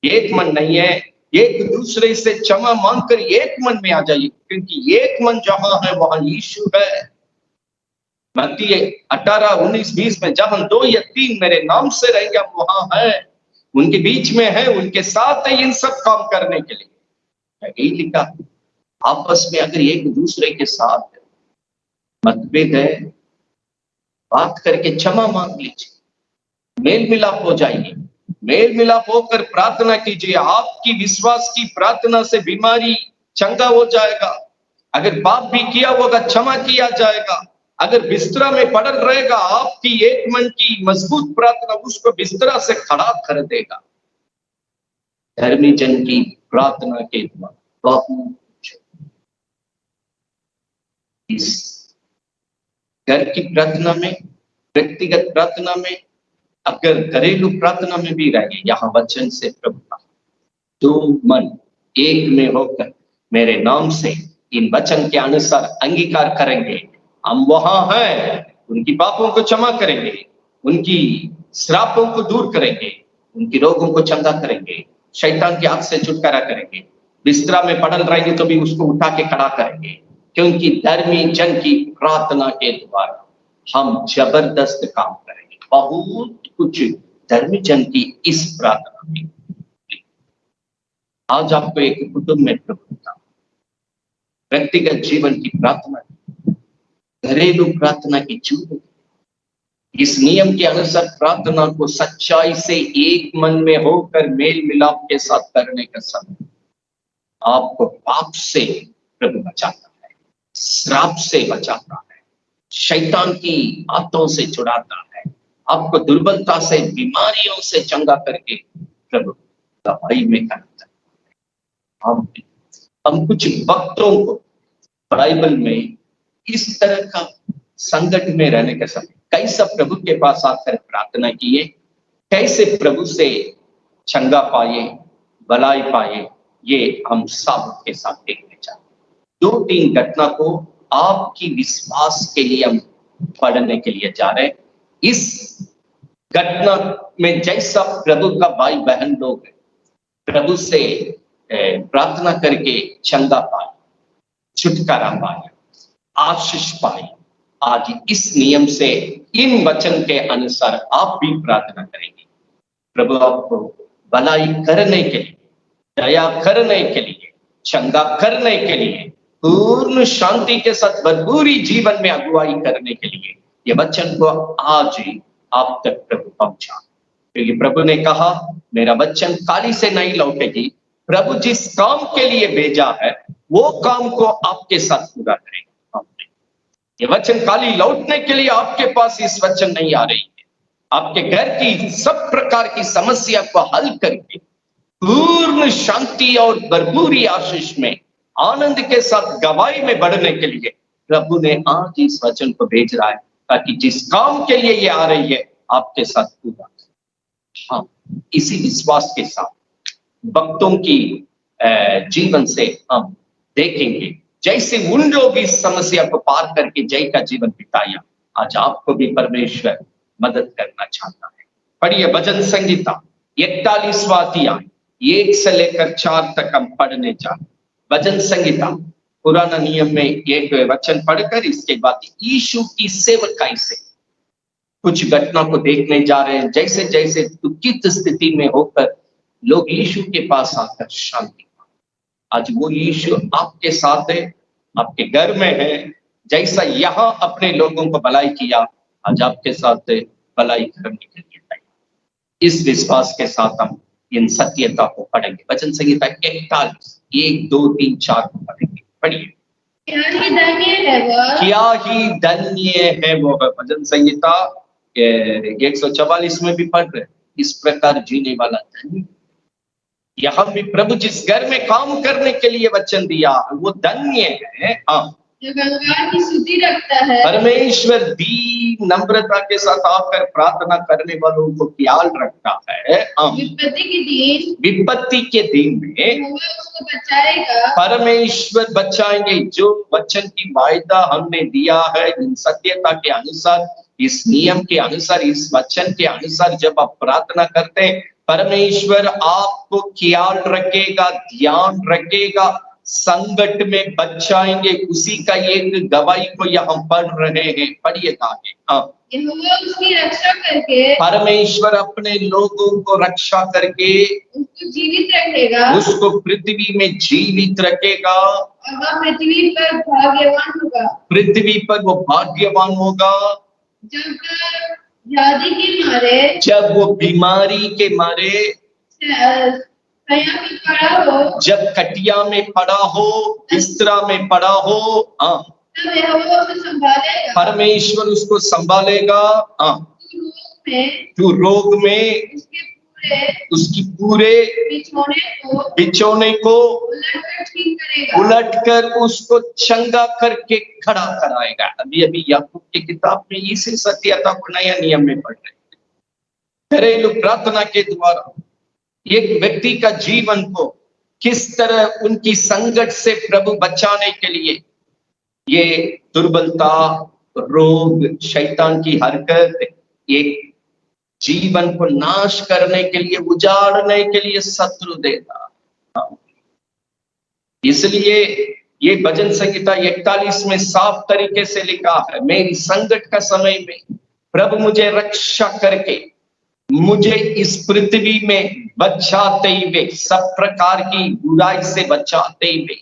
A: एक मन नहीं है, एक दूसरे से क्षमा मांगकर एक मन में आ जाइए, क्योंकि एक मन जहां है वहां यीशु है। मत्ती 18, 19, 20 में जब हम 2 या 3 मेरे नाम से रहेंगे, हम वहां है, उनके बीच में है, उनके साथ है इन सब काम करने के लिए। यही लिखा। आपस में अगर एक दूसरे के साथ मतभेद है, बात करके क्षमा मांग लीजिए, मेल मिलाप हो जाइए। मेल मिलाप होकर प्रार्थना कीजिए। आपकी विश्वास की प्रार्थना से बीमारी चंगा हो जाएगा। अगर पाप भी किया होगा, क्षमा किया जाएगा। अगर बिस्तरा में पड़ल रहेगा, आपकी एक मन की मजबूत प्रार्थना उसको बिस्तरा से खड़ा कर देगा। धर्मी जन की प्रार्थना के द्वारा बहुत इस घर की प्रार्थना में, व्यक्तिगत प्रार्थना में, अगर घरेलू प्रार्थना में भी रहे, यहाँ वचन से प्रभु का 2 मन एक में होकर मेरे नाम से इन वचन के अनुसार अंगीकार करेंगे, हम वहां हैं। उनकी पापों को क्षमा करेंगे, उनकी श्रापों को दूर करेंगे, उनकी रोगों को चंगा करेंगे, शैतान की आग से छुटकारा करेंगे। बिस्तरा में पड़ल रहेंगे तो भी उसको उठा के खड़ा करेंगे, क्योंकि धर्मी जन की प्रार्थना के द्वारा हम जबरदस्त काम करेंगे। बहुत कुछ धर्मी जन की इस प्रार्थना में। आज आपको एक कुटुंब में प्रभु का व्यक्तिगत जीवन की प्रार्थना, घरेलू प्रार्थना की चूक, इस नियम के अनुसार प्रार्थना को सच्चाई से एक मन में होकर मेल मिलाप के साथ करने का समय आपको पाप से प्रभु बचाता है, श्राप से बचाता है, शैतान की आंतों से छुड़ाता है, आपको दुर्बलता से, बीमारियों से चंगा करके प्रभु दवाई में करता है। हम कुछ वक्तों को बाइबल में इस तरह का संकट में रहने के समय कैसे प्रभु के पास आकर प्रार्थना किए, कैसे प्रभु से चंगा पाए, भलाई पाए, ये हम सब के साथ देखने चाहते। 2-3 घटना को आपकी विश्वास के लिए हम पढ़ने के लिए जा रहे हैं। इस घटना में जैसा प्रभु का भाई बहन लोग प्रभु से प्रार्थना करके चंगा पाए, छुटकारा पाए, आशीष पाए, आज इस नियम से इन वचन के अनुसार आप भी प्रार्थना करेंगे। प्रभु आपको भलाई करने के लिए, दया करने के लिए, चंगा करने के लिए, पूर्ण शांति के साथ भरपूरी जीवन में अगुवाई करने के लिए ये वचन को आज ही आप तक प्रभु पहुंचा, क्योंकि प्रभु ने कहा मेरा वचन काली से नहीं लौटेगी। प्रभु जिस काम के लिए भेजा है वो काम को आपके साथ पूरा करेगा। ये वचन खाली लौटने के लिए आपके पास इस वचन नहीं आ रही है। आपके घर की सब प्रकार की समस्या को हल करके पूर्ण शांति और भरपूरी आशीष में आनंद के साथ गवाही में बढ़ने के लिए प्रभु ने आज इस वचन को भेज रहा है, ताकि जिस काम के लिए ये आ रही है आपके साथ पूरा। हाँ, इसी विश्वास के साथ भक्तों की जीवन से हम देखेंगे, जैसे उन लोग इस समस्या को पार करके जय का जीवन बिताया, आज आपको भी परमेश्वर मदद करना चाहता है। पढ़िए भजन संगीता 41वां अध्याय 1 से लेकर 4 तक हम पढ़ने जा रहे। भजन संगीता पुराना नियम में एक वचन पढ़कर इसके बाद यीशु की सेवकाई से कुछ घटना को देखने जा रहे हैं, जैसे जैसे दुखित स्थिति में होकर लोग यीशु के पास आकर शांति। आज वो यीशु आपके साथ है, आपके घर में है, जैसा यहाँ अपने लोगों को भलाई किया, आज आपके साथ भलाई करने के लिए तैयार। इस विश्वास के साथ हम इन सत्यता को पढ़ेंगे। वचन संगीता 41 1 2 3 4 को पढ़ेंगे। पढ़िए।
B: क्या ही धन्य है वह,
A: क्या ही धन्य है वो। भजन संगीता 144 में भी पढ़ रहे, इस प्रकार जीने वाला धन्य। यहाँ भी प्रभु जिस घर में काम करने के लिए वचन दिया वो धन्य है। हाँ,
B: जो गंगा की स्तुति रखता है।
A: परमेश्वर दीन नम्रता के साथ आकर प्रार्थना करने वालों को ख्याल रखता है। विपत्ति के दिन में
B: उसको बचाएगा।
A: परमेश्वर बचाएंगे। जो वचन की वायदा हमने दिया है, इन सत्यता के अनुसार, इस नियम के अनुसार, इस वचन के अनुसार जब आप प्रार्थना करते हैं, परमेश्वर आपको ख्याल रखेगा, ध्यान रखेगा, संकट में बचाएंगे। उसी का एक गवाही को यहाँ पढ़ रहे हैं। पढ़िएगा आगे। हाँ,
B: उसकी रक्षा करके,
A: परमेश्वर अपने लोगों को रक्षा करके
B: उसको जीवित रखेगा,
A: उसको पृथ्वी में जीवित रखेगा,
B: और वह पृथ्वी पर भाग्यवान होगा।
A: पृथ्वी पर वो भाग्यवान होगा
B: जब व्याधि के मारे,
A: जब वो बीमारी के मारे,
B: में पड़ा हो,
A: जब कटिया में पड़ा हो, बिस्तरा में पड़ा हो। हाँ,
B: उसे संभालेगा।
A: परमेश्वर उसको संभालेगा। हाँ,
B: तू रोग में
A: उसकी पूरे बिछोने को उलटकर उसको चंगा करके खड़ा कराएगा। अभी अभी याकूब की किताब में इसी सत्यता को नया नियम में पढ़ रहे हैं। घरेलू प्रार्थना के द्वारा एक व्यक्ति का जीवन को किस तरह उनकी संकट से प्रभु बचाने के लिए, ये दुर्बलता, रोग, शैतान की हरकत, एक जीवन को नाश करने के लिए, उजाड़ने के लिए शत्रु देता। इसलिए ये भजन संगीता 41 में साफ तरीके से लिखा है, मेरी संकट का समय में प्रभु मुझे रक्षा करके, मुझे इस पृथ्वी में बचाते हुए, सब प्रकार की बुराई से बचाते हुए,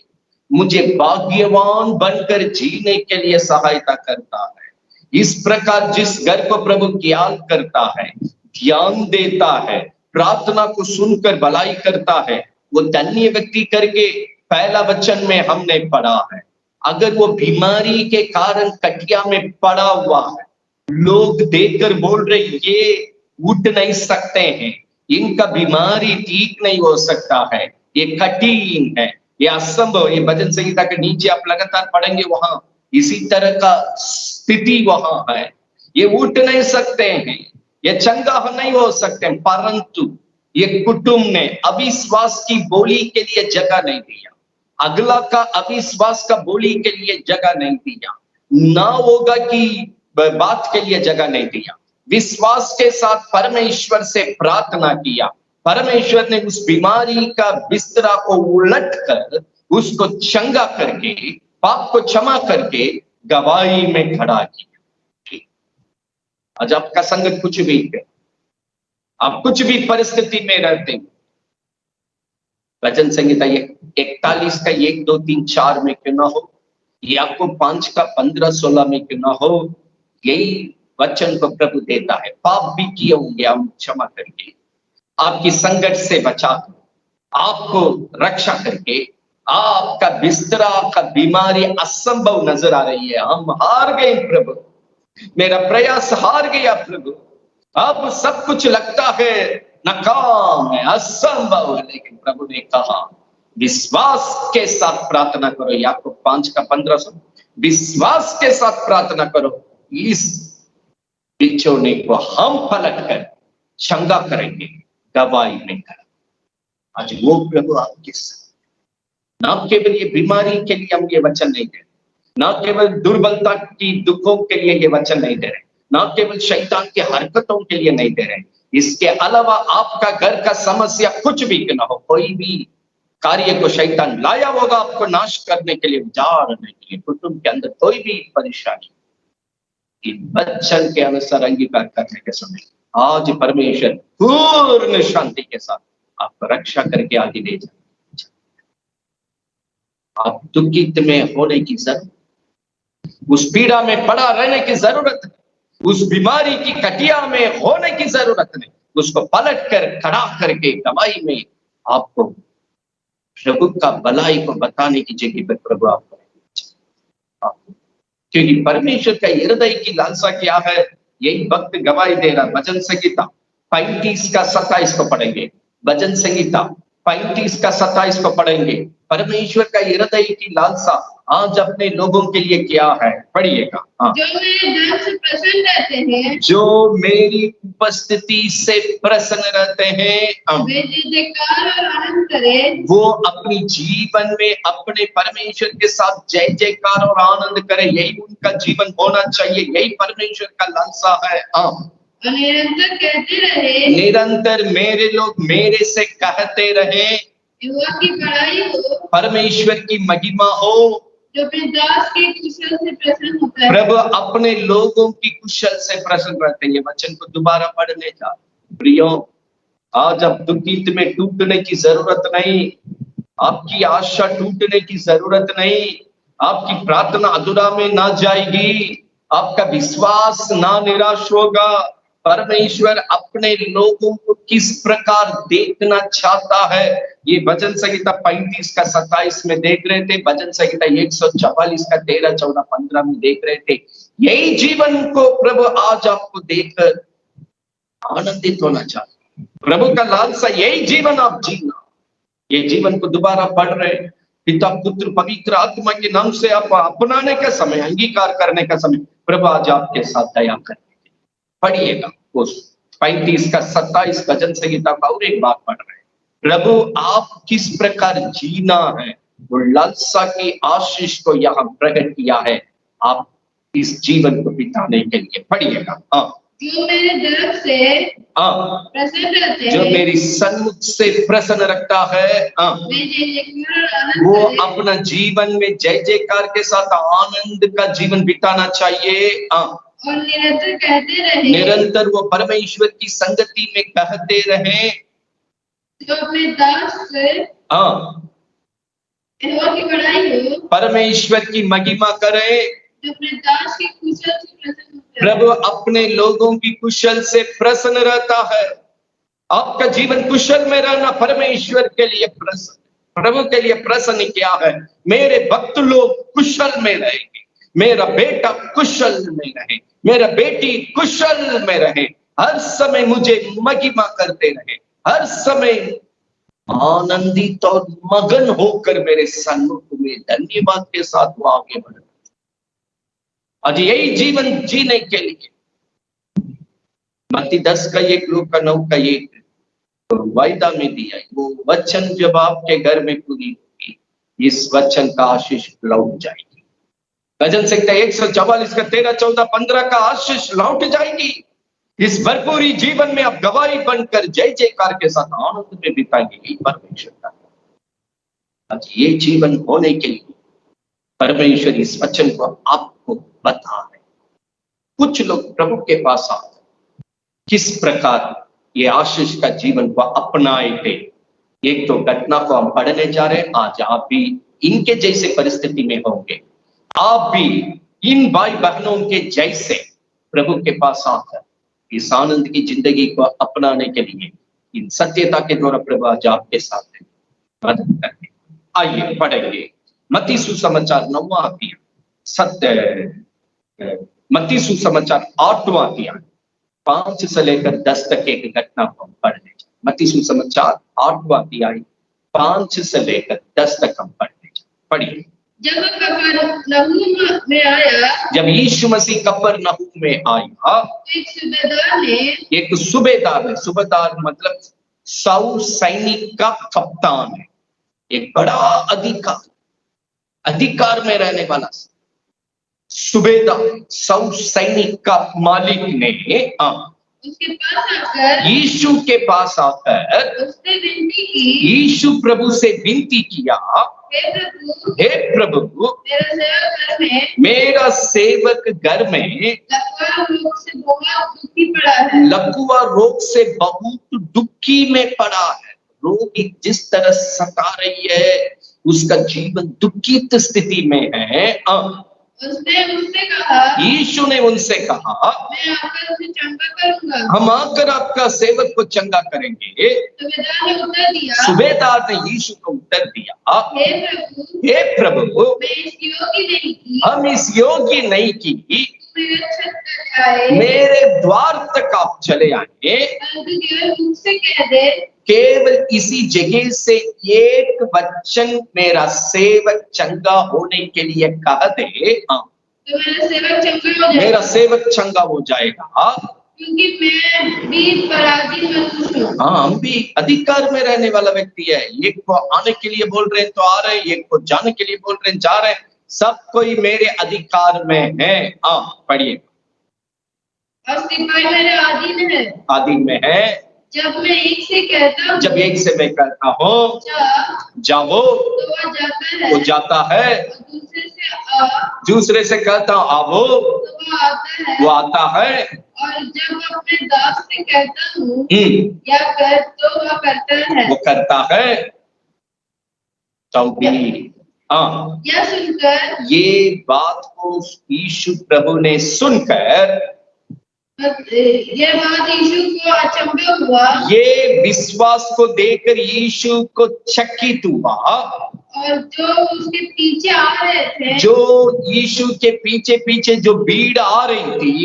A: मुझे भाग्यवान बनकर जीने के लिए सहायता करता है। इस प्रकार जिस घर को प्रभु ख्याल करता है, ध्यान देता है, प्रार्थना को सुनकर भलाई करता है, वो धन्य व्यक्ति करके पहला वचन में हमने पढ़ा है। अगर वो बीमारी के कारण कटिया में पड़ा हुआ है, लोग देखकर बोल रहे ये उठ नहीं सकते हैं, इनका बीमारी ठीक नहीं हो सकता है, ये कठिन है, ये असंभव। ये भजन संगीता के नीचे आप लगातार पढ़ेंगे, वहां इसी तरह का स्थिति वहां है। ये उठ नहीं सकते हैं, ये चंगा नहीं हो सकते, परंतु ये कुटुंब ने अविश्वास की बोली के लिए जगह नहीं दिया, अगला का अविश्वास का बोली के लिए जगह नहीं दिया, ना होगा कि बात के लिए जगह नहीं दिया। विश्वास के साथ परमेश्वर से प्रार्थना किया, परमेश्वर ने उस बीमारी का बिस्तरा को उलट कर उसको चंगा करके, पाप को क्षमा करके गवाही में खड़ा किया। आज आपका संकट कुछ भी है, आप कुछ भी परिस्थिति में रहते हैं, भजन संगीता 41 का 1 2 3 4 में क्यों ना हो, याकूब 5 का 15 16 में क्यों ना हो, यही वचन को प्रभु देता है। पाप भी किए होंगे, हम क्षमा करके, आपकी संकट से बचा, आपको रक्षा करके, आपका बिस्तरा, आपका बीमारी असंभव नजर आ रही है, हम हार गए प्रभु, मेरा प्रयास हार गया प्रभु, अब सब कुछ लगता है नाकाम है, असंभव है। लेकिन प्रभु ने कहा विश्वास के साथ प्रार्थना करो। याकूब 5:15 सुन, विश्वास के साथ प्रार्थना करो, इस बिछोने को हम पलट कर चंगा करेंगे, गवाही में कर। आज वो प्रभु आपके साथ, ना केवल ये बीमारी के लिए हम ये वचन नहीं दे रहे, ना केवल दुर्बलता की दुखों के लिए ये वचन नहीं दे रहे, ना केवल शैतान की हरकतों के लिए नहीं दे रहे, इसके अलावा आपका घर का समस्या कुछ भी क्यों ना हो, कोई भी कार्य को शैतान लाया होगा आपको नाश करने के लिए, उजाड़ने के लिए, कुटुंब के अंदर कोई भी परेशानी, वचन के अनुसार अंगीकार करने के समय आज परमेश्वर पूर्ण शांति के साथ आपको रक्षा करके आगे ले जाए। आप दुखित में होने की जरूरत, उस पीड़ा में पड़ा रहने की जरूरत है, उस बीमारी की कटिया में होने की जरूरत नहीं, उसको पलट कर खड़ा करके गवाही में आपको प्रभु का भलाई को बताने की जगह पर प्रभु आपको, क्योंकि परमेश्वर का हृदय की लालसा क्या है, यही वक्त गवाही दे रहा। भजन संगीता 35 का 27 को पढ़ेंगे, भजन संगीता 35 का 27 को पढ़ेंगे। परमेश्वर का हृदय की लालसा आज अपने लोगों के लिए क्या है, पढ़िएगा।
B: जो मेरे दर्द से प्रसन्न रहते हैं,
A: जो मेरी उपस्थिति से प्रसन्न रहते हैं,
B: वे जयकार और आनंद करें।
A: वो अपनी जीवन में अपने परमेश्वर के साथ जय जयकार और आनंद करे। यही उनका जीवन होना चाहिए, यही परमेश्वर का लालसा है।
B: निरंतर कहते रहे,
A: निरंतर मेरे लोग मेरे से कहते रहे,
B: यहोवा की बड़ाई हो,
A: परमेश्वर की महिमा हो,
B: जो अपने दास के कुशल से प्रसन्न होता है।
A: प्रभु अपने लोगों की कुशल से प्रसन्न रहते हैं। ये वचन को दोबारा पढ़ने जा प्रियो, आज अब दुखित में टूटने की जरूरत नहीं, आपकी आशा टूटने की जरूरत नहीं, आपकी प्रार्थना अधूरा में ना जाएगी, आपका विश्वास ना निराश होगा। परमेश्वर अपने लोगों को किस प्रकार देखना चाहता है, ये भजन संहिता 35 का 27 में देख रहे थे, भजन संहिता 144 का 13, 14, 15 में देख रहे थे। यही जीवन को प्रभु आज आपको देखकर आनंदित होना चाहता है। प्रभु का लालसा यही जीवन आप जीना। ये जीवन को दोबारा पढ़ रहे, पिता पुत्र पवित्र आत्मा के नाम से आप अपनाने का समय, अंगीकार करने का समय, प्रभु आज आपके साथ दया करें। पढ़िएगा उस 35 का 27 भजन संहिता का और एक बात पढ़ रहे हैं, प्रभु आप किस प्रकार जीना है, वो लालसा की आशीष को यहाँ प्रकट किया है आप इस जीवन को बिताने के लिए। पढ़िएगा।
B: जो मेरे दर्द से प्रसन्न रहते हैं,
A: जो मेरी सन्मुख से प्रसन्न रखता है, वो अपना जीवन में जय जयकार के साथ आनंद का जीवन बिताना चाहिए।
B: और निरंतर कहते रहे,
A: निरंतर वो परमेश्वर की संगति में कहते रहे,
B: जो अपने दास से यहोवा की बड़ाई हो,
A: परमेश्वर की महिमा करे,
B: जो अपने दास की कुशल से प्रसन्न होता है।
A: प्रभु अपने लोगों की कुशल से प्रसन्न रहता है। आपका जीवन कुशल में रहना परमेश्वर के लिए प्रसन्न, प्रभु के लिए प्रसन्न क्या है, मेरे भक्त लोग कुशल में रहेंगे, मेरा बेटा कुशल में रहे, मेरा बेटी कुशल में रहे, हर समय मुझे महिमा करते रहे, हर समय आनंदित और मगन होकर मेरे सन्मुख में धन्यवाद के साथ वो आगे बढ़े। आज यही जीवन जीने के लिए मत्ती 10 का 1, लूका का 9 का 1 तो वायदा में दिया, वो वचन जब आपके घर में पूरी होगी, इस वचन का आशीष लौट जाएगी। भजन संहिता 144 का 13, 14, 15 का आशीष लौट जाएगी। इस भरपूरी जीवन में आप गवाही बनकर जय जयकार के साथ आनंद में बिताएंगे। यही परमेश्वर का आज ये जीवन होने के लिए परमेश्वर इस वचन को आपको बता रहे। कुछ लोग प्रभु के पास आते, किस प्रकार ये आशीष का जीवन को अपनाए थे। एक तो घटना को हम पढ़ने जा रहे हैं, आज आप भी इनके जैसे परिस्थिति में होंगे, आप भी इन भाई बहनों के जैसे प्रभु के पास आकर इस आनंद की जिंदगी को अपनाने के लिए इन सत्यता के द्वारा प्रभु आज आपके साथ मदद करते। आइए पढ़ेंगे मत्ती सुसमाचार 9वां अध्याय, मत्ती सुसमाचार 8वां अध्याय 5 से लेकर 10 तक एक घटना को हम पढ़ने। मत्ती सुसमाचार 8वां अध्याय 5 से लेकर 10 तक हम पढ़िए।
B: जब कफरनहूम में आया,
A: जब यीशु मसीह कफरनहूम में आया,
B: एक सुबेदार ने,
A: सुबेदार मतलब 100 सैनिक का कप्तान है, एक बड़ा अधिकार में रहने वाला सुबेदार 100 सैनिक का मालिक ने
B: उसके पास आकर,
A: यीशु के पास आकर
B: उसने विनती की,
A: यीशु प्रभु से विनती किया, हे प्रभु, मेरा सेवक घर में लकवा रोग से बहुत दुखी में पड़ा है। रोग जिस तरह सता रही है, उसका जीवन दुखित स्थिति में है।
B: उसने उनसे कहा,
A: यीशु ने उनसे कहा,
B: मैं आकर उसे चंगा करूंगा।
A: हम आकर आपका सेवक को चंगा करेंगे। सुबेदार ने यीशु को उत्तर दिया, हे प्रभु, हम इस योग्य नहीं की मेरे द्वार तक आप चले आए, केवल इसी जगह से एक वचन मेरा सेवक चंगा होने के लिए कह दे, मेरा सेवक चंगा हो जाएगा।
B: क्योंकि मैं भी पराधीन मनुष्य हूँ।
A: हम भी अधिकार में रहने वाला व्यक्ति है। एक को आने के लिए बोल रहे हैं तो आ रहे हैं, एक को जाने के लिए बोल रहे हैं जा रहे हैं, सब कोई मेरे अधिकार में है। पढ़िए।
B: और सिपाही मेरे
A: अधीन में है।
B: जब मैं एक से कहता हूँ,
A: जब एक से मैं कहता हूँ जाओ, तो वो जाता है। दूसरे से कहता हूँ आवो, तो वो आता है।
B: और जब अपने दास से कहता हूँ या कर, तो वह करता है।
A: वो करता है।
B: यह सुनकर,
A: ये बात को यीशु प्रभु ने सुनकर,
B: ये बात यीशु को अचंभा हुआ,
A: ये विश्वास को देखकर यीशु को चकित हुआ।
B: और जो उसके पीछे आ रहे थे,
A: जो यीशु के पीछे पीछे जो भीड़ आ रही थी,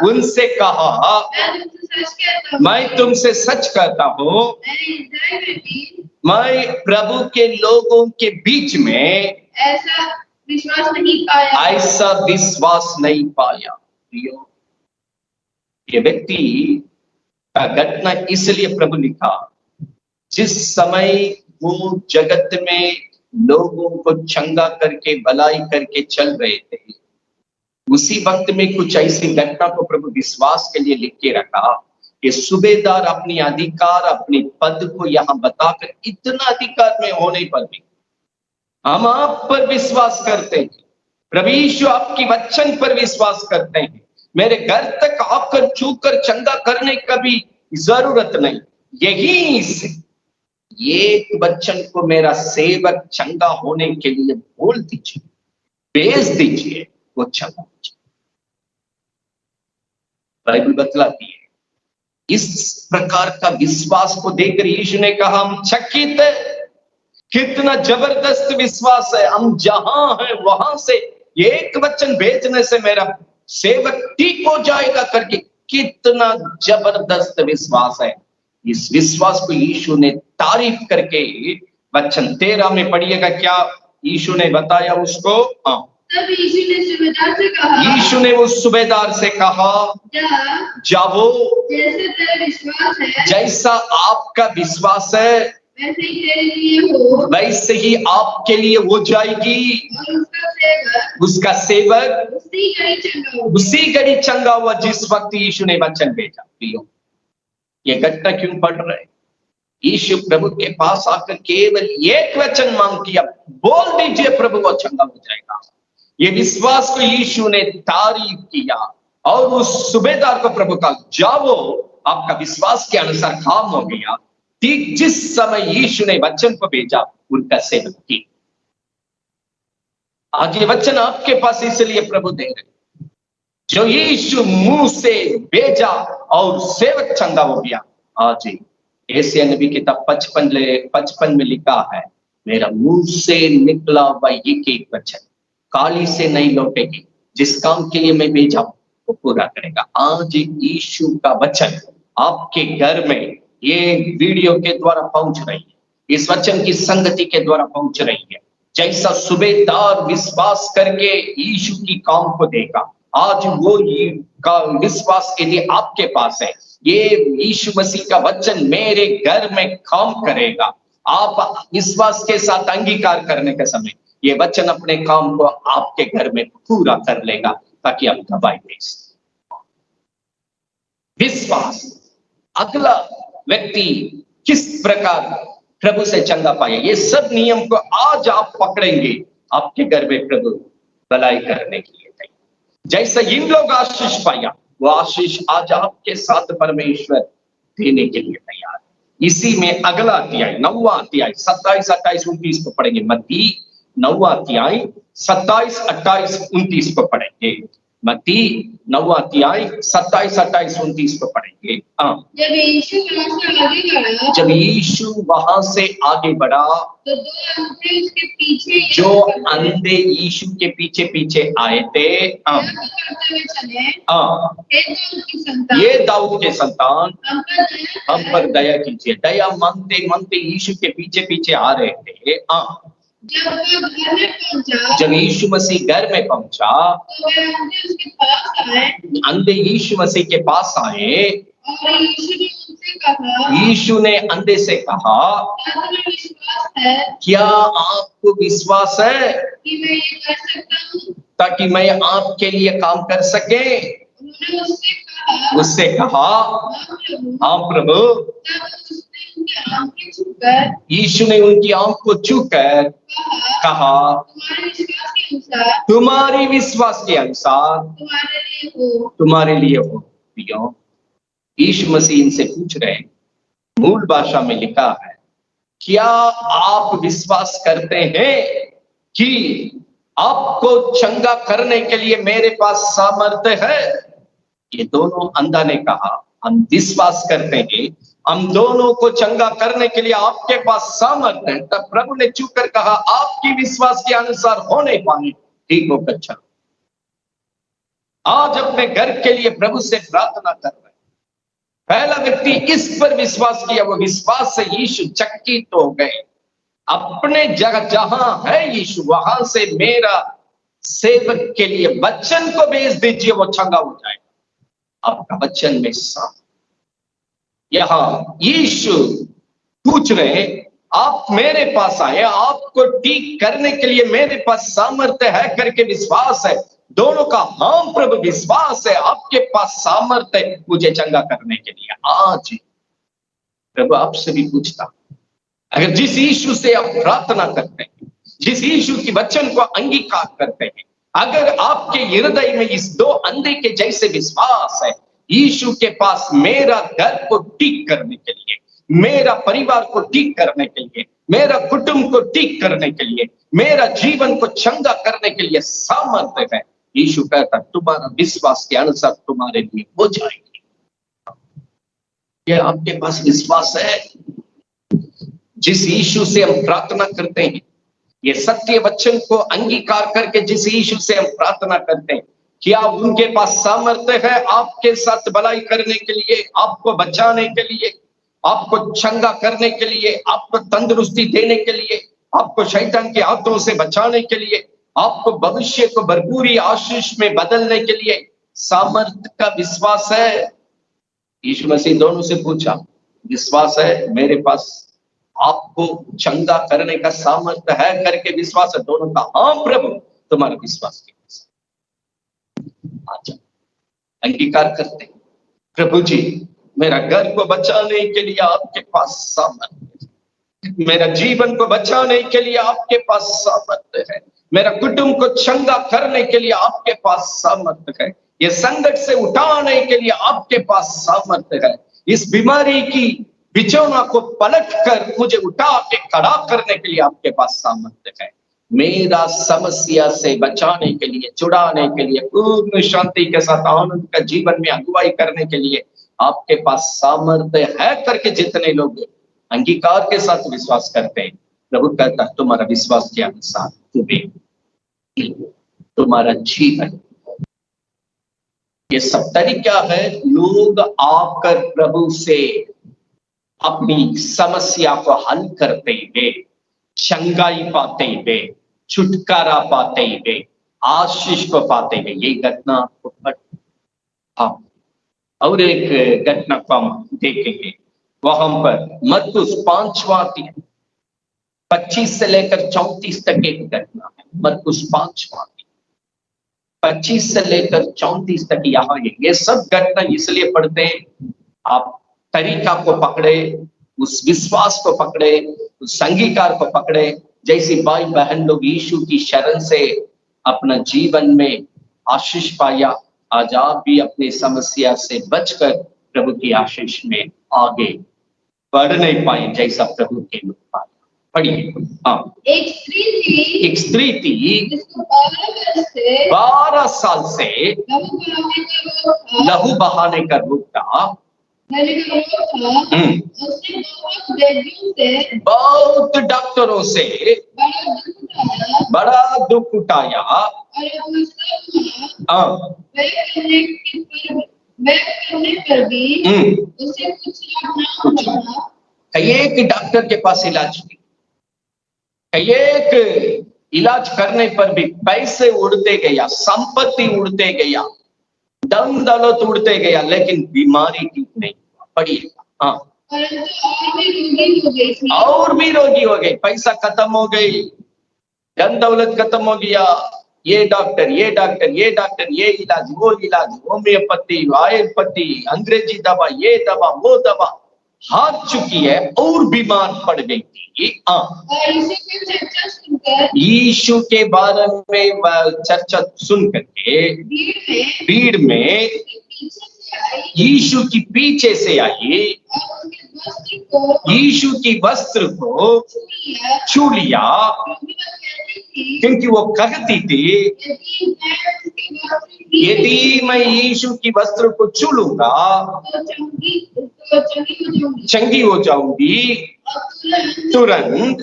A: उनसे कहा मैं तुमसे सच कहता हूँ, मैं प्रभु के लोगों के बीच में
B: ऐसा विश्वास नहीं पाया।
A: ये व्यक्ति का घटना इसलिए प्रभु लिखा, जिस समय वो जगत में लोगों को चंगा करके भलाई करके चल रहे थे, उसी वक्त में कुछ ऐसी घटना को प्रभु विश्वास के लिए लिख के रखा कि सुबेदार अपनी अधिकार, अपनी पद को यहाँ बताकर, इतना अधिकार में होने पर भी हम आप पर विश्वास करते हैं, प्रभु यीशु आपकी वचन पर विश्वास करते हैं, मेरे घर तक आकर छूकर चंगा करने का भी जरूरत नहीं, यही से एक वचन को मेरा सेवक चंगा होने के लिए बोल दीजिए, भेज दीजिए, वो चंगा हो जाए। बाइबल बतलाती है। इस प्रकार का विश्वास को देखकर यीशु ने कहा, हम चकित है, कितना जबरदस्त विश्वास है, हम जहां हैं वहां से एक वचन भेजने से मेरा सेवक ठीक हो जाएगा करके, कितना जबरदस्त विश्वास है। इस विश्वास को यीशु ने तारीफ करके वचन 13 में पढ़िएगा, क्या यीशु ने बताया उसको।
B: तब यीशु ने सुबेदार से कहा,
A: यीशु ने उस सुबेदार से कहा, जाओ,
B: जैसे तेरा विश्वास है,
A: जैसा आपका विश्वास है,
B: वैसे ही तेरे लिए हो,
A: वैसे ही आपके लिए हो जाएगी।
B: और उसका सेवक
A: उसी घड़ी चंगा हुआ जिस वक्त यीशु ने वचन भेजा। ये घटना क्यों पढ़ रहे? यीशु प्रभु के पास आकर केवल एक वचन मांग किया, बोल दीजिए प्रभु वो चंगा हो जाएगा। ये विश्वास को यीशु ने तारीफ किया और उस सुबेदार को प्रभु का, जाओ, आपका विश्वास के अनुसार काम हो गया। ठीक जिस समय यीशु ने वचन को भेजा, उनका सेवक की। आज ये वचन आपके पास इसलिए प्रभु दे रहे, जो यीशु मुंह से भेजा और सेवक चंगा हो गया। आज एशिया नबी किताब 55 में लिखा है, मेरा मुंह से निकला हुआ एक वचन काली से नहीं लौटेगी, जिस काम के लिए मैं भेजा वो पूरा करेगा। आज यीशु का वचन आपके घर में ये वीडियो के द्वारा पहुंच रही है, इस वचन की संगति के द्वारा पहुंच रही है। जैसा सूबेदार विश्वास करके यीशु की काम को देखा, आज वो का विश्वास यदि आपके पास है, ये यीशु मसीह का वचन मेरे घर में काम करेगा। आप विश्वास के साथ अंगीकार करने के समय ये वचन अपने काम को आपके घर में पूरा कर लेगा, ताकि आप गवाही दे सकें। विश्वास। अगला व्यक्ति किस प्रकार प्रभु से चंगा पाए, ये सब नियम को आज आप पकड़ेंगे, आपके घर में प्रभु भलाई करने के लिए तैयार। जैसा इन लोग आशीष पाया, वो आशीष आज आपके साथ परमेश्वर देने के लिए तैयार है। इसी में अगला अध्याय 9वां अध्याय 27, 28, 29 को पढ़ेंगे। मत्ती 9वां अध्याय 27, 28, 29 को पढ़ेंगे। मत्ती 9वां अध्याय 27, 28, 29 को पढ़ेंगे। जब यीशु वहां से आगे बढ़ा
B: तो दो अंधे उसके पीछे,
A: जो अंधे यीशु के पीछे पीछे आए थे, ये दाऊद के संतान हम पर दया कीजिए। दया मांगते मांगते यीशु के पीछे पीछे आ रहे थे। जब यीशु मसीह घर में पहुंचा
B: तो वे अंधे उसके पास आए,
A: अंधे यीशु मसीह के पास आए,
B: और
A: यीशु ने अंधे से कहा, क्या आपको विश्वास है
B: कि मैं ये कर सकता हूँ,
A: ताकि मैं आपके लिए काम कर सके?
B: उन्होंने
A: उससे कहा, हाँ प्रभु। यीशु ने उनकी आंख को छूकर कहा, तुम्हारी विश्वास के अनुसार तुम्हारे लिए हो। यीशु मसीह इनसे पूछ रहे हैं, मूल भाषा में लिखा है, क्या आप विश्वास करते हैं कि आपको चंगा करने के लिए मेरे पास सामर्थ्य है? ये दोनों अंधा ने कहा, हम विश्वास करते हैं, हम दोनों को चंगा करने के लिए आपके पास सामर्थ्य है। तब प्रभु ने चूक कर कहा, आपकी विश्वास के अनुसार होने पाने ठीक होकर चलो। आज अपने घर के लिए प्रभु से प्रार्थना कर रहे हैं। पहला व्यक्ति इस पर विश्वास किया, वो विश्वास से यीशु चकित हो गए। अपने जगह जहां है यीशु, वहां से मेरा सेवक के लिए वचन को भेज दीजिए, वो चंगा हो जाएगा। आपका वचन में साथ। यहां यीशु पूछ रहे, आप मेरे पास आए, आपको ठीक करने के लिए मेरे पास सामर्थ्य है करके विश्वास है। दोनों का हाँ प्रभु विश्वास है, आपके पास सामर्थ्य है मुझे चंगा करने के लिए। आज प्रभु आपसे भी पूछता, अगर जिस यीशु से आप प्रार्थना करते हैं, जिस यीशु की वचन को अंगीकार करते हैं, अगर आपके हृदय में इस दो अंधे के जैसे विश्वास है, यीशु के पास मेरा घर को ठीक करने के लिए, मेरा परिवार को ठीक करने के लिए, मेरा कुटुंब को ठीक करने के लिए, मेरा जीवन को चंगा करने के लिए सामर्थ्य है, यीशु कहता तुम्हारा विश्वास के अनुसार तुम्हारे लिए हो जाएगी। क्या आपके पास विश्वास है? जिस यीशु से हम प्रार्थना करते हैं, ये सत्य वचन को अंगीकार करके जिस यीशु से हम प्रार्थना करते हैं, क्या उनके पास सामर्थ्य है आपके साथ भलाई करने के लिए, आपको बचाने के लिए, आपको चंगा करने के लिए, आपको तंदुरुस्ती देने के लिए, आपको शैतान के हाथों से बचाने के लिए, आपको भविष्य को भरपूरी आशीष में बदलने के लिए सामर्थ्य का विश्वास है? यीशु मसीह दोनों से पूछा, विश्वास है मेरे पास आपको चंगा करने का सामर्थ्य है करके विश्वास है? दोनों का हाँ प्रभु, तुम्हारा विश्वास के अच्छा अंगीकार करते हैं, प्रभु जी मेरा घर को बचाने के लिए आपके पास सामर्थ्य है, मेरा जीवन को बचाने के लिए आपके पास सामर्थ्य है, मेरा कुटुंब को चंगा करने के लिए आपके पास सामर्थ्य है, ये संकट से उठाने के लिए आपके पास सामर्थ्य है, इस बीमारी की बिछौना को पलट कर मुझे उठा के खड़ा करने के लिए आपके पास सामर्थ्य है, मेरा समस्या से बचाने के लिए, छुड़ाने के लिए, पूर्ण शांति के साथ आनंद का जीवन में अगुवाई करने के लिए आपके पास सामर्थ्य है करके जितने लोग अंगीकार के साथ विश्वास करते हैं, प्रभु कहता है तुम्हारा विश्वास के अनुसार तुम्हें तुम्हारा जीवन। ये सब तरीका है लोग आकर प्रभु से अपनी समस्या को हल करते हुए, चंगाई पाते हुए, छुटकारा पाते हुए, आशीष को पाते हुए, ये घटना आपको हाँ। और एक घटना को हम देखेंगे वहां पर मत्तुस 5वां अध्याय 25 से लेकर 34 तक एक घटना है। मत्तुस 5वां 25 से लेकर 34 तक यहाँ है। ये सब घटना इसलिए पढ़ते हैं आप तरीका को पकड़े, उस विश्वास को पकड़े, उस अंगीकार को पकड़े, जैसे भाई बहन लोग यीशु की शरण से अपना जीवन में आशीष पाया। आज आप भी अपनी समस्या से बचकर प्रभु की आशीष में आगे बढ़ नहीं पाए जैसा प्रभु के लोग पाए। पढ़िए। हाँ, एक स्त्री थी
B: जिसको
A: 12 साल से लहू बहाने का रोग था। बहुत डॉक्टरों से बड़ा दुख उठाया। एक डॉक्टर के पास इलाज की, एक इलाज करने पर भी पैसे उड़ते गया, संपत्ति उड़ते गया, धन दौलत उड़ते गया, लेकिन बीमारी ठीक नहीं हुआ। पढ़िएगा। हाँ, और भी रोगी हो गई, पैसा खत्म हो गई, धन दौलत खत्म हो गया, ये डॉक्टर ये डॉक्टर ये डॉक्टर, ये इलाज वो इलाज, होम्योपैथी आयुर्वेदी अंग्रेजी दवा, ये दवा वो दवा, हाथ चुकी है और बीमार पड़ गई थी। यीशु के बारे में चर्चा सुन करके भीड़ में यीशु की पीछे से आई, यीशु की वस्त्र को छू लिया, क्योंकि वो कहती थी यदि मैं यीशु की वस्त्र को छू लूंगा चंगी हो जाऊंगी। तुरंत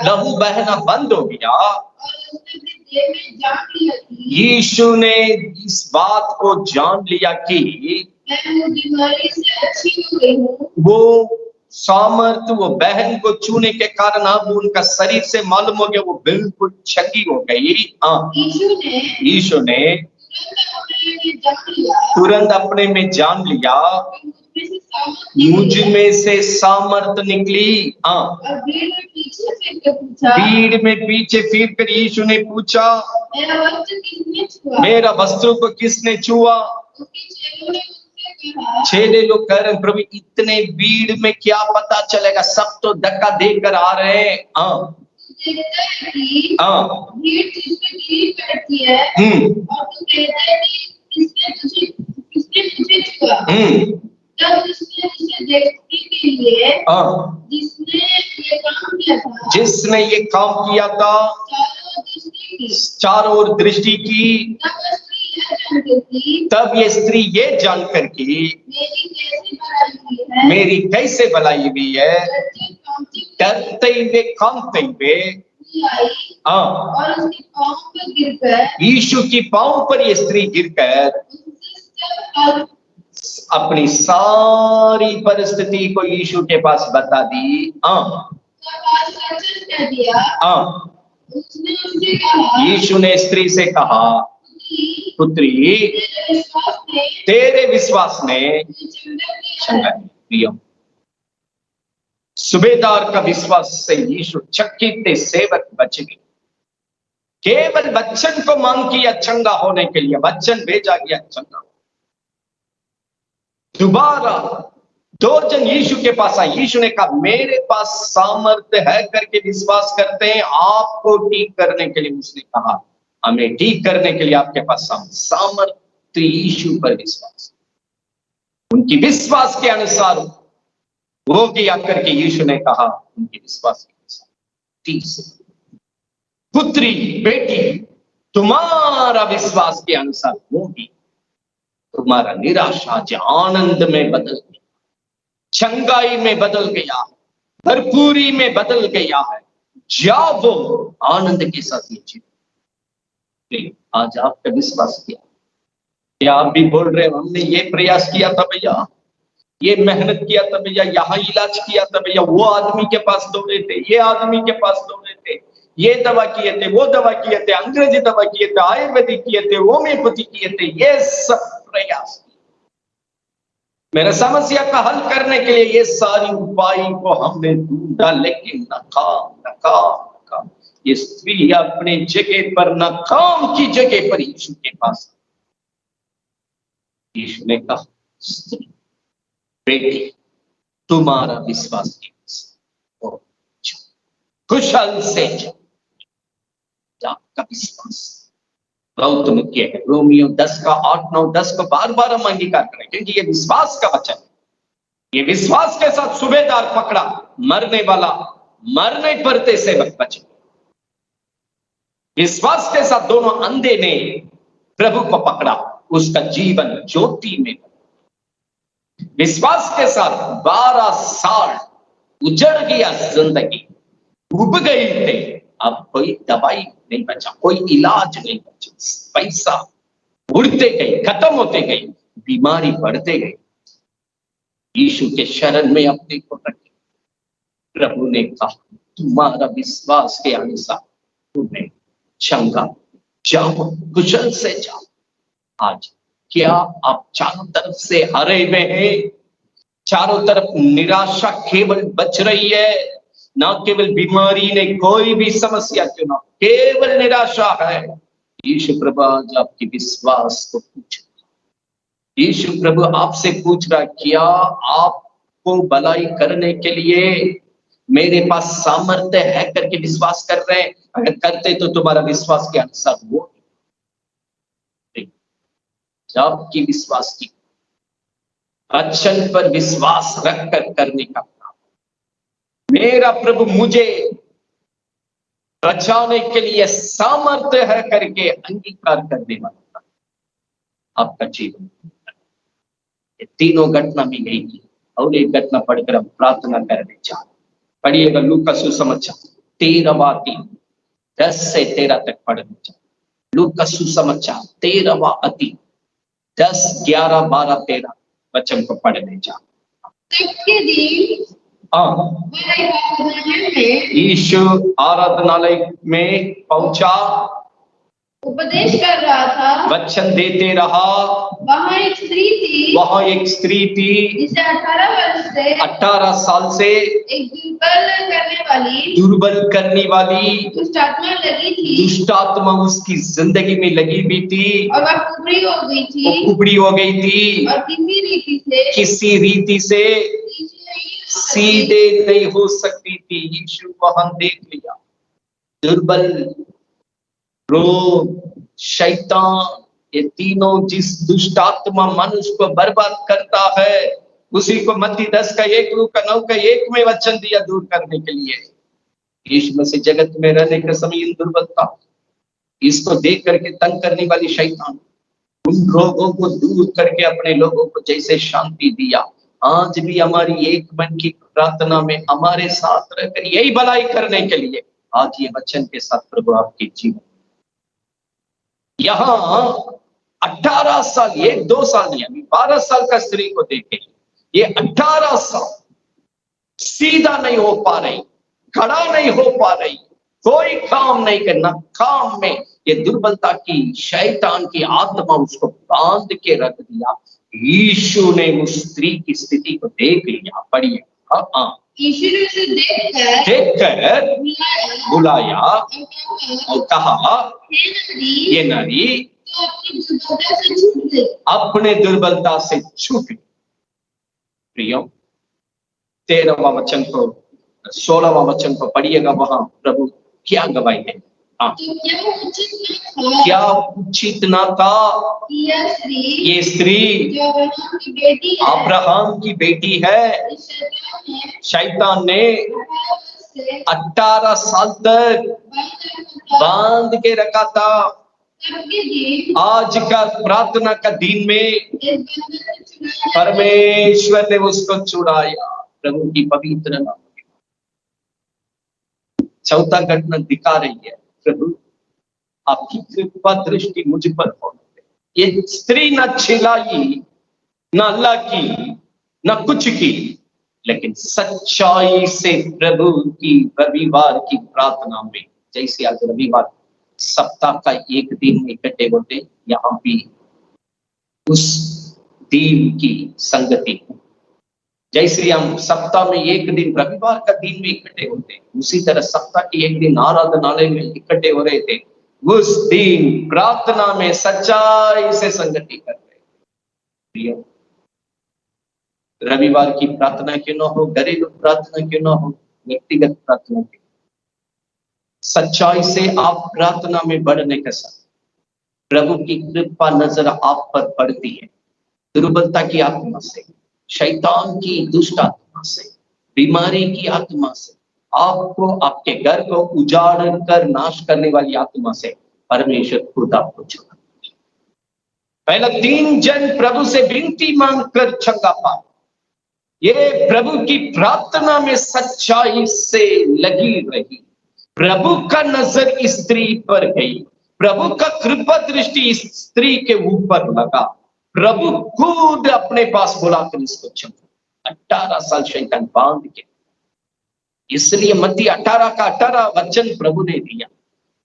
A: लहू बहना बंद हो गया। यीशु ने इस बात को जान लिया कि वो सामर्थ वो बहन को छूने के कारण अब उनका शरीर से मालूम हो गया वो बिल्कुल चंगी हो गई। यीशु ने तुरंत अपने में जान लिया मुझ में से सामर्थ निकली। भीड़ में पीछे फिर कर यीशु ने पूछा मेरा वस्त्र को किसने छुआ? चेले लोग कह रहे हैं प्रभु इतने भीड़ में क्या पता चलेगा, सब तो धक्का देकर आ रहे हैं। जिसने ये काम किया था चारों ओर दृष्टि की, तब ये स्त्री ये जानकर कि मेरी कैसे भलाई हुई है, डरते हुए कांपते हुए यीशु की पांव पर ये स्त्री गिरकर अपनी सारी परिस्थिति को यीशु के पास बता दी। यीशु ने स्त्री से कहा पुत्री तेरे विश्वास ने चंगा किया। सुबेदार का विश्वास से यीशु चकित सेवक बच गए। केवल वचन को मांग किया चंगा होने के लिए, वचन भेजा गया चंगा। दोबारा 2 जन यीशु के पास आए। यीशु ने कहा मेरे पास सामर्थ्य है करके विश्वास करते हैं, आपको ठीक करने के लिए। उसने कहा हमें ठीक करने के लिए आपके पास सामर्थ्य यीशु पर विश्वास। उनकी विश्वास के अनुसार वो किया करके यीशु ने कहा उनके विश्वास के अनुसार ठीक से पुत्री बेटी तुम्हारा विश्वास के अनुसार होगी, तुम्हारा निराशा जो आनंद में बदल गया, चंगाई में बदल गया, भरपूरी में बदल गया है। जाओ आनंद के साथ नीचे। आज आपका विश्वास किया, क्या आप भी बोल रहे हो हमने ये प्रयास किया था भैया, ये मेहनत किया था भैया, यहाँ इलाज किया था भैया, वो आदमी के पास दौड़े थे, ये आदमी के पास दौड़े थे, ये दवा किए थे, वो दवा किए थे, अंग्रेजी दवा किए थे, आयुर्वेदिक किए थे, होम्योपैथी किए थे, ये सब प्रयास मेरे समस्या का हल करने के लिए ये सारी उपाय को हमने ढूंढा, लेकिन नाकाम नाकाम नाकाम। ये स्त्री अपने जगह पर नाकाम की जगह पर यीशु के पास, यीशु ने कहा स्त्री बेटी तुम्हारा विश्वास कुशल से आपका विश्वास बहुत मुख्य है। रोमियो 10 का 8, 9, 10 को बार बार हम अंगीकार करें, क्योंकि ये विश्वास का वचन है। ये विश्वास के साथ सूबेदार पकड़ा, मरने वाला मरने परते से बचे। विश्वास के साथ दोनों अंधे ने प्रभु को पकड़ा, उसका जीवन ज्योति में। विश्वास के साथ 12 साल उजड़ गया, जिंदगी डूब गई थे, अब कोई दवाई नहीं बचा, कोई इलाज नहीं बचा, पैसा उड़ते गए, खत्म होते गए, बीमारी बढ़ते गई। यीशु के शरण में अपने को रखे, प्रभु ने कहा तुम्हारा विश्वास के अनुसार तुम्हें चंगा, जाओ कुशल से जाओ। आज क्या आप चारों तरफ से हरे हुए हैं? चारों तरफ निराशा केवल बच रही है, ना केवल बीमारी ने, कोई भी समस्या क्यों ना, केवल निराशा है। यीशु प्रभु आज आपकी विश्वास को पूछ, यीशु प्रभु आपसे पूछ रहा, क्या आपको भलाई करने के लिए मेरे पास सामर्थ्य है करके विश्वास कर रहे हैं? अगर करते तो तुम्हारा विश्वास के अनुसार वो आपकी विश्वास की वचन पर विश्वास रखकर करने का काम। मेरा प्रभु मुझे बचाने के लिए सामर्थ्य है करके अंगीकार करने वाला आपका जीवन। ये तीनों घटना मिल गई और एक घटना पढ़कर हम प्रार्थना करने चाहते। पढ़िएगा लूका सुसमाचार 13 10 से 13 तक पढ़ना चाहते। लूका सुसमाचार 13 10, 11, 12, 13 वचन को पढ़ने चाहते। यीशु आराधनालय में पहुंचा,
B: उपदेश कर रहा था,
A: वचन देते रहा।
B: वहाँ एक स्त्री थी जिसे 18 साल से एक दुर्बल करने वाली दुष्ट आत्मा उसकी जिंदगी में लगी हुई थी, और वह कुबड़ी हो गई थी, और किसी रीति से सीधे नहीं हो सकती थी। यीशु को हम देख लिया, दुर्बल, रोग, शैतान, ये तीनों जिस दुष्ट आत्मा मनुष्य को बर्बाद करता है, उसी को मत्ती 10 का 1, लूका 9 का 1 में वचन दिया दूर करने के लिए। यीशु मसीह जगत में रहने के समय इन दुर्बलता, इसको देख करके तंग करने वाली शैतान उन रोगों को दूर करके अपने लोगों को जैसे शांति दिया, आज भी हमारी एक मन की प्रार्थना में हमारे साथ रहकर यही भलाई करने के लिए आज ये वचन के साथ प्रभु आपके जीवन। यहाँ 18 साल, 1-2 साल नहीं, अभी 12 साल का स्त्री को देखे, ये 18 साल सीधा नहीं हो पा रही, खड़ा नहीं हो पा रही, कोई काम नहीं करना, काम में ये दुर्बलता की शैतान की आत्मा उसको बांध के रख दिया। यीशु ने उस स्त्री की स्थिति को देख लिया। पढ़िए, यीशु ने उसे
A: देखकर बुलाया और कहा, ये नारी अपने दुर्बलता से छूट गई। प्रियो, 13वां वचन को, 16वां वचन को पढ़िएगा, वहां प्रभु क्या गवाही है। क्या उचित ना था ये स्त्री अब्राहम की बेटी है? शैतान ने 18 साल तक बांध के रखा था। आज का प्रार्थना का दिन में परमेश्वर ने उसको छुड़ाया, प्रभु की पवित्र नाम। चौथा घटना दिखा रही है, प्रभु आपकी कृपा दृष्टि मुझ पर हो। ये स्त्री न छिलाई न अल्लाह की, न कुछ की, लेकिन सच्चाई से प्रभु की रविवार की प्रार्थना में, जैसे आज रविवार सप्ताह का एक दिन इकट्ठे होते, यहाँ भी उस दिन की संगति, जैसे हम सप्ताह में एक दिन रविवार का दिन में इकट्ठे होते, उसी तरह सप्ताह की एक दिन आराधनालय में इकट्ठे हो रहे थे। उस दिन प्रार्थना में सच्चाई से संगति कर रहे। रविवार की प्रार्थना क्यों न हो, घरेलू प्रार्थना क्यों न हो, व्यक्तिगत प्रार्थना क्यों, सच्चाई से आप प्रार्थना में बढ़ने के साथ प्रभु की कृपा नजर आप पर पड़ती है। दुर्बलता की आत्मा से, शैतान की दुष्ट आत्मा से, बीमारी की आत्मा से, आपको आपके घर को उजाड़ कर नाश करने वाली आत्मा से परमेश्वर खुद आपको छुड़ा। पहला 3 जन प्रभु से विनती मांगकर छंगा पाए। ये प्रभु की प्रार्थना में सच्चाई से लगी रही। प्रभु का नजर इस स्त्री पर गई, प्रभु का कृपा दृष्टि इस स्त्री के ऊपर लगा। प्रभु खुद अपने पास बुलाकर इसको छंगा। 18 साल शैतान बांध के, इसलिए मत्ती 18 का 18 वचन प्रभु ने दिया,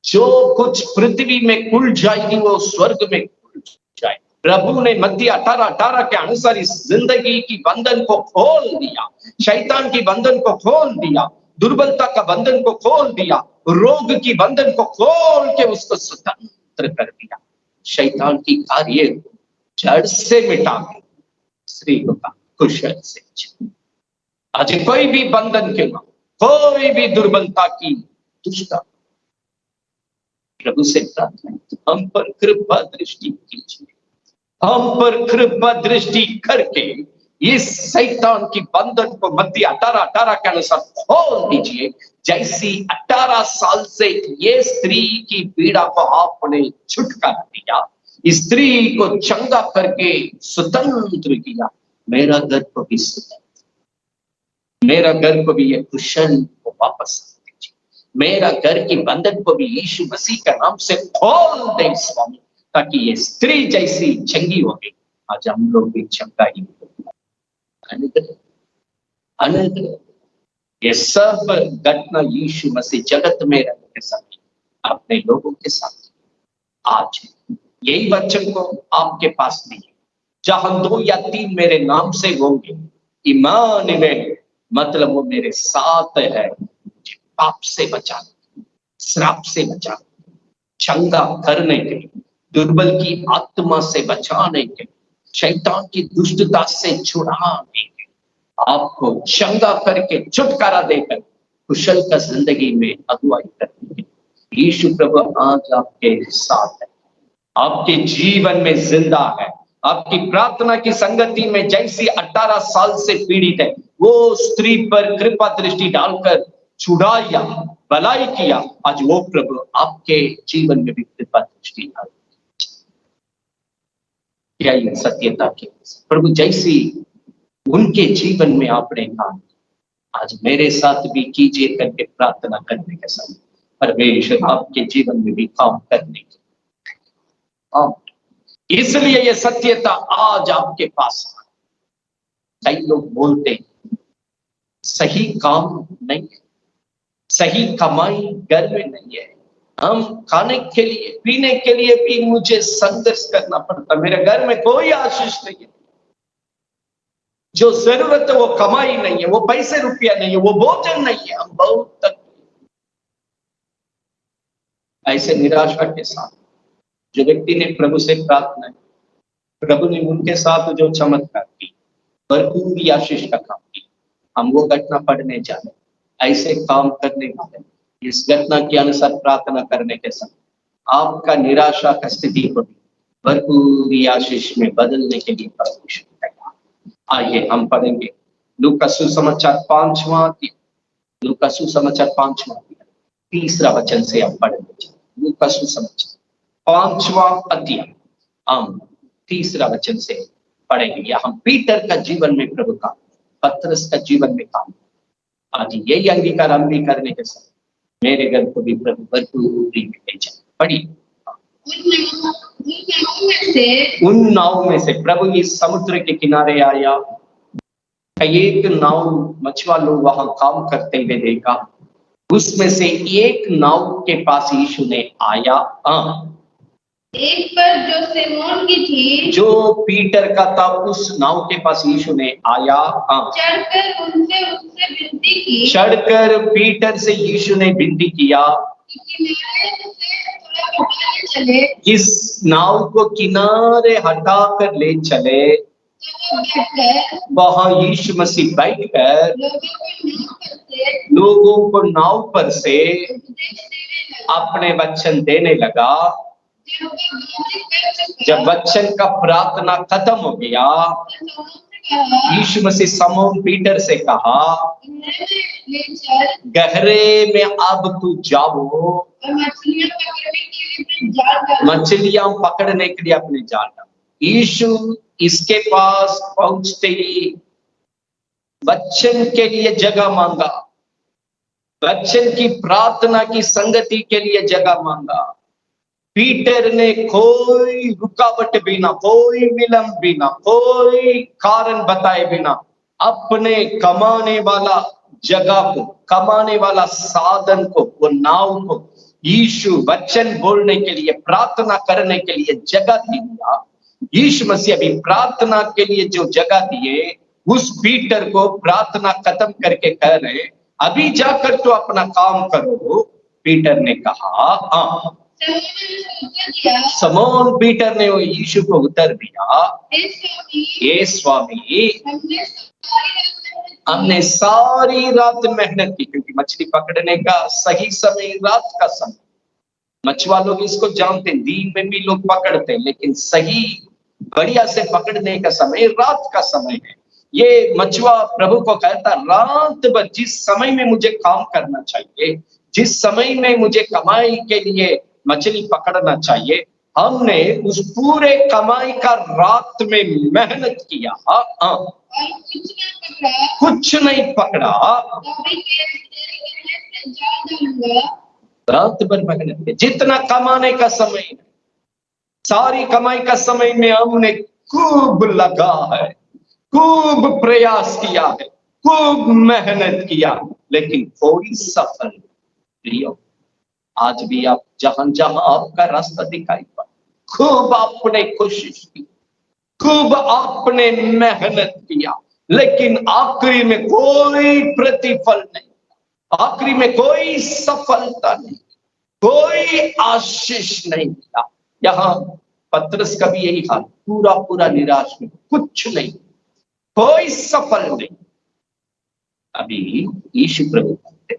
A: जो कुछ पृथ्वी में खुल जाएगी वो स्वर्ग में खुल जाए। प्रभु ने मत्ती 18:18 के अनुसार इस जिंदगी की बंधन को खोल दिया, शैतान की बंधन को खोल दिया, दुर्बलता का बंधन को खोल दिया, रोग की बंधन को खोल के उसको स्वतंत्र कर दिया। शैतान की कार्य जड़ से मिटा स्त्री का कुशल से। आज कोई भी बंधन के ना, कोई भी दुर्बलता की दुष्टता, प्रभु से प्रार्थना, हम पर कृपा दृष्टि कीजिए, हम पर कृपा दृष्टि करके इस शैतान की बंधन को मत्ती 18:18 के अनुसार खोल दीजिए। जैसी 18 साल से ये स्त्री की पीड़ा को आपने छुटकारा दिया, स्त्री को चंगा करके स्वतंत्र किया, मेरा घर को भी स्वतंत्र, मेरा घर को भी ये कुशल को वापस दीजिए, मेरा घर की बंधन को भी यीशु मसीह के नाम से खोल दे स्वामी, ताकि ये स्त्री जैसी चंगी हो गई, आज हम लोग भी चंगा ही। ये सब घटना यीशु मसीह जगत में रहने के साथ अपने लोगों के साथ आज यही वचन को आपके पास नहीं, जहां 2 या 3 मेरे नाम से होंगे, ईमान में मतलब वो मेरे साथ है, पाप से बचाने, श्राप से बचाने, चंगा करने के, दुर्बल की आत्मा से बचाने के, शैतान की दुष्टता से छुड़ाने के, आपको चंगा करके छुटकारा देकर कुशल का जिंदगी में अगुवाई करने के यीशु प्रभु आज आपके साथ है, आपके जीवन में जिंदा है। आपकी प्रार्थना की संगति में जैसी 18 साल से पीड़ित है, वो स्त्री पर कृपा दृष्टि डालकर छुड़ाया, भलाई किया, आज वो प्रभु आपके जीवन में भी कृपा दृष्टि डाल। क्या ये सत्यता की प्रभु जैसी उनके जीवन में आपने कहा, आज मेरे साथ भी कीजिए करके प्रार्थना करने के समय परमेश्वर आपके जीवन में भी काम करने की, इसलिए ये सत्यता आज आपके पास। कई लोग बोलते हैं सही काम नहीं, सही कमाई घर में नहीं है, हम खाने के लिए पीने के लिए भी मुझे संघर्ष करना पड़ता, मेरे घर में कोई आशीष नहीं है, जो जरूरत है वो कमाई नहीं है, वो पैसे रुपया नहीं है, वो भोजन नहीं है, हम बहुत तक ऐसे निराशा के साथ जो व्यक्ति ने प्रभु से प्रार्थना, प्रभु ने उनके साथ जो चमत्कार की, भरपूर आशीष का काम की, हम वो घटना पढ़ने जा रहे, ऐसे काम करने वाले इस घटना के अनुसार प्रार्थना करने के समय आपका निराशा का स्थिति को भरपूर आशीष में बदलने के लिए परमेश्वर करेगा। आइए हम पढ़ेंगे लूका सुसमाचार 5वां अध्याय, लूका सुसमाचार 5वां अध्याय 3 वचन से हम पढ़ेंगे। लूका सुसमाचार 5वां अध्याय हम 3 वचन से पढ़ेंगे। या हम पीटर का जीवन में प्रभु का, पतरस का जीवन में काम, आज यही अंगीकार हम भी करने के साथ मेरे घर को भी प्रभु भरपूरी में भेजा। पढ़िए, उन नाव में से प्रभु इस समुद्र के किनारे आया, एक नाव मछुआ लोग वहां काम करते हुए देखा, उसमें से एक नाव के पास यीशु ने आया,
B: एक पर जो सिमोन की थी,
A: जो पीटर का था, उस नाव के पास यीशु ने आया,
B: चढ़कर उनसे उससे विनती की,
A: चढ़कर पीटर से यीशु ने विनती किया
B: कि किनारे से थोड़ा हटा ले चले,
A: इस नाव को किनारे हटा कर ले चले।
B: तो वो बैठकर
A: वहां यीशु मसीह बैठकर
B: लोगों को नाव पर से
A: लोगों को नाव पर से
B: उपदेश देने लगा।
A: अपने वचन देने लगा।
B: जब वो बातें कर चुका,
A: जब वचन का प्रार्थना खत्म हो गया,
B: तो समूह से कहा,
A: यीशु मसीह समौन पीटर से कहा,
B: गहरे ले चल
A: गहरे में अब तू जाओ
B: और मछलियां पकड़ने के लिए अपने जाल डालो।
A: मछलियां पकड़ने के लिए अपने जाल डालो। यीशु इसके पास पहुंचते ही वचन के लिए जगह मांगा, वचन की प्रार्थना की संगति के लिए जगह मांगा। पीटर ने कोई रुकावट बिना, कोई विलंब बिना, कोई कारण बताए बिना अपने कमाने वाला जगह को, कमाने वाला साधन को, वो नाव को यीशु वचन बोलने के लिए, प्रार्थना करने के लिए जगह दिया। यीशु मसीह अभी प्रार्थना के लिए जो जगह दिए, उस पीटर को प्रार्थना खत्म करके कह रहे, अभी जाकर तो अपना काम करो। पीटर ने कहा, हाँ। समौन पीटर ने वो यीशु को उत्तर दिया, हे स्वामी, हमने सारी रात मेहनत की, क्योंकि मछली पकड़ने का सही समय रात का समय। मछुआ लोग इसको जानते हैं, दिन में भी लोग पकड़ते हैं, लेकिन सही बढ़िया से पकड़ने का समय रात का समय है। ये मछुआ प्रभु को कहता, रात भर जिस समय में मुझे काम करना चाहिए, जिस समय में मुझे कमाई के लिए मछली पकड़ना चाहिए, हमने उस पूरे कमाई का रात में मेहनत किया, कुछ नहीं पकड़ा, रात भर मेहनत की। जितना कमाने का समय, सारी कमाई का समय में हमने खूब लगा है, खूब प्रयास किया है, खूब मेहनत किया, लेकिन कोई सफल नहीं हो। आज भी आप जहां जहां आपका रास्ता दिखाई पड़ा, खूब आपने कोशिश की, खूब आपने मेहनत किया, लेकिन आखिरी में कोई प्रतिफल नहीं, आखिरी में कोई सफलता नहीं, कोई आशीष नहीं मिला। यहाँ पतरस का भी यही हाल, पूरा पूरा निराश में, कुछ नहीं, कोई सफल नहीं। अभी यीशु प्रभु कहते,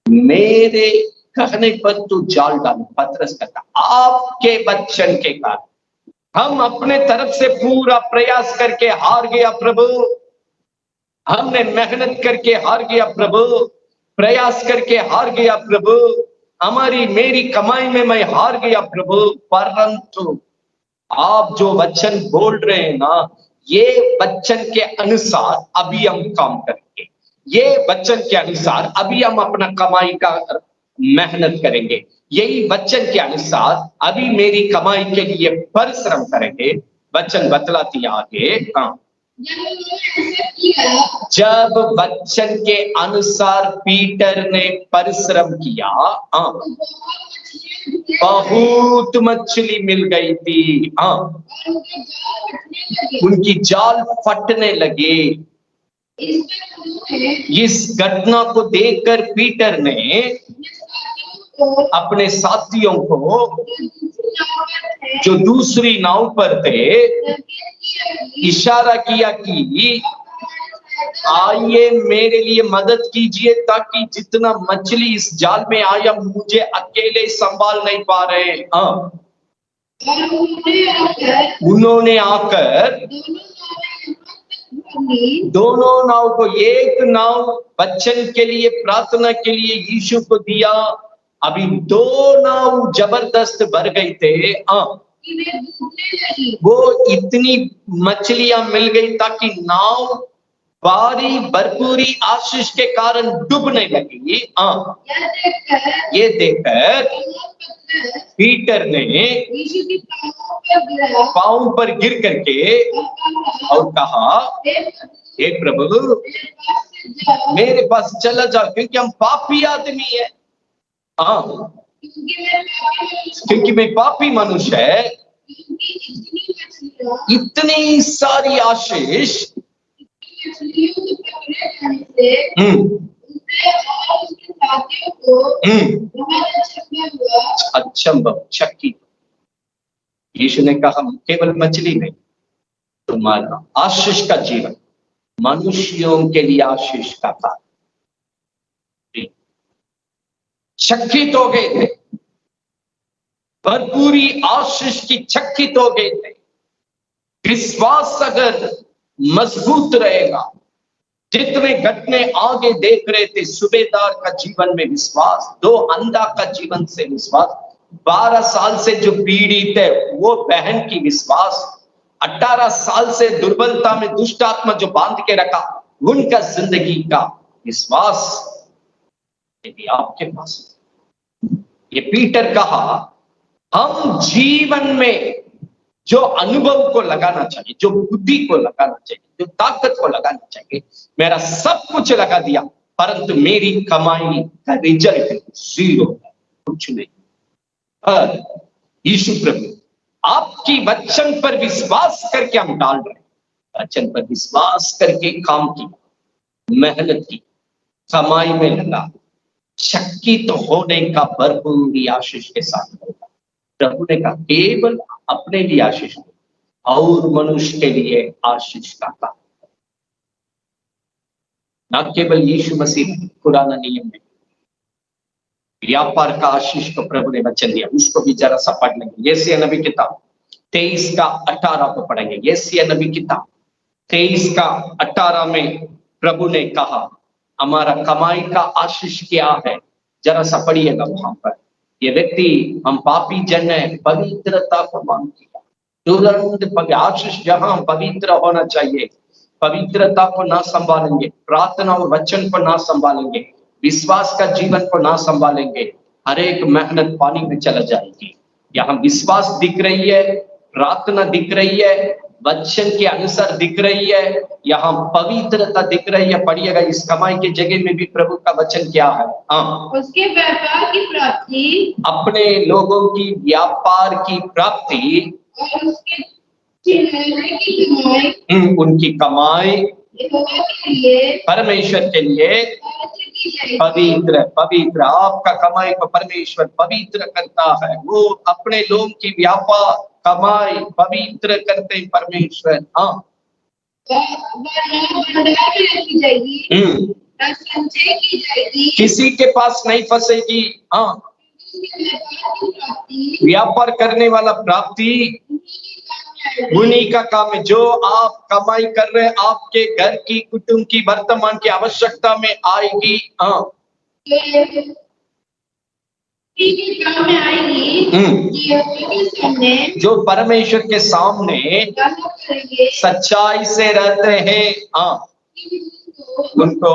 A: मेरे कहने पर तो जाल डालो। पतरस कहता, आपके वचन के कारण हम अपने तरफ से पूरा प्रयास करके हार गया प्रभु, हमने मेहनत करके हार गया प्रभु, प्रयास करके हार गया प्रभु, हमारी मेरी कमाई में मैं हार गया प्रभु, परंतु आप जो वचन बोल रहे हैं ना, ये वचन के अनुसार अभी हम काम करेंगे, ये वचन के अनुसार अभी हम अपना कमाई का मेहनत करेंगे, यही वचन के अनुसार अभी मेरी कमाई के लिए परिश्रम करेंगे। वचन बतलाती आगे, हाँ, जब वचन के अनुसार पीटर ने परिश्रम किया, हाँ, बहुत मछली मिल गई थी, हाँ, उनकी जाल फटने लगे। इस घटना को देखकर पीटर ने अपने साथियों को, जो दूसरी नाव पर थे, इशारा किया कि आइए मेरे लिए मदद कीजिए, ताकि जितना मछली इस जाल में आया, मुझे अकेले संभाल नहीं पा रहे। हाँ, उन्होंने आकर दोनों नाव को, एक नाव वचन के लिए, प्रार्थना के लिए यीशु को दिया, अभी दो नाव जबरदस्त भर गए थे। वो इतनी मछलियां मिल गई ताकि नाव भारी भरपूरी आशीष के कारण डूबने लगी। ये देखकर पीटर ने
B: यीशु के पांवों पर गिरा
A: पांव पर गिर करके और कहा, हे प्रभु मेरे पास चला जाओ, क्योंकि हम पापी आदमी है। हाँ, क्योंकि मैं पापी मनुष्य है। इतनी सारी आशीष अचंभव चकित। यीशु ने कहा, केवल मछली नहीं, तुम्हारा आशीष का जीवन मनुष्यों के लिए आशीष का था। चकित हो गए थे, भरपूरी आशीष की चकित हो गए थे। विश्वास अगर मजबूत रहेगा, जितने घटने आगे देख रहे थे, सूबेदार का जीवन में विश्वास, 2 अंधा का जीवन से विश्वास, 12 साल से जो पीड़ित है वो बहन की विश्वास, 18 साल से दुर्बलता में दुष्ट आत्मा जो बांध के रखा उनका जिंदगी का विश्वास, यदि आपके पास, ये पीटर कहा, हम जीवन में जो अनुभव को लगाना चाहिए, जो बुद्धि को लगाना चाहिए, जो ताकत को लगाना चाहिए, मेरा सब कुछ लगा दिया, परंतु मेरी कमाई का रिजल्ट 0 है, कुछ नहीं। पर यीशु प्रभु आपकी वचन पर विश्वास करके हम डाल रहे हैं, वचन पर विश्वास करके काम की, मेहनत की, कमाई में लगा, चकित होने का भरपूर आशीष के साथ होगा। प्रभु ने कहा, केवल अपने लिए आशीष नहीं और मनुष्य के लिए आशीष का काम। न केवल यीशु मसीह पुराना नियम में व्यापार का आशीष को प्रभु ने वचन दिया, उसको भी जरा सा पढ़ लेंगे। यशायाह नबी किताब 23 का 18 को पढ़ेंगे। यशायाह नबी किताब 23 का 18 में प्रभु ने कहा, हमारा कमाई का आशीष क्या है, जरा सा पढ़िएगा वहां पर। ये व्यक्ति, हम पापी जन है, पवित्रता को मांग किया, तुरंत आशीष जहां पवित्र होना चाहिए, पवित्रता को ना संभालेंगे, प्रार्थना और वचन को ना संभालेंगे, विश्वास का जीवन को ना संभालेंगे, हर एक मेहनत पानी में चला जाएगी। यहाँ विश्वास दिख रही है, प्रार्थना दिख रही है, वचन के अनुसार दिख रही है, यहाँ पवित्रता दिख रही है। पढ़िएगा, इस कमाई के जगह में भी प्रभु का वचन क्या है? हाँ, उसके व्यापार की प्राप्ति, अपने लोगों की व्यापार की प्राप्ति और उसके की कमाई, उनकी कमाई परमेश्वर के लिए पवित्र, पवित्र। आपका कमाई को परमेश्वर पवित्र करता है, वो अपने लोगों की व्यापार कमाई पवित्र करते परमेश्वर। हाँ, संचय की जाएगी, किसी के पास नहीं फंसेगी। हाँ, व्यापार करने वाला प्राप्ति उन्हीं का काम है। जो आप कमाई कर रहे हैं, आपके घर की, कुटुंब की, वर्तमान की आवश्यकता में आएगी। हाँ, काम में आएगी। जो परमेश्वर के सामने सच्चाई से रहते हैं, हाँ, उनको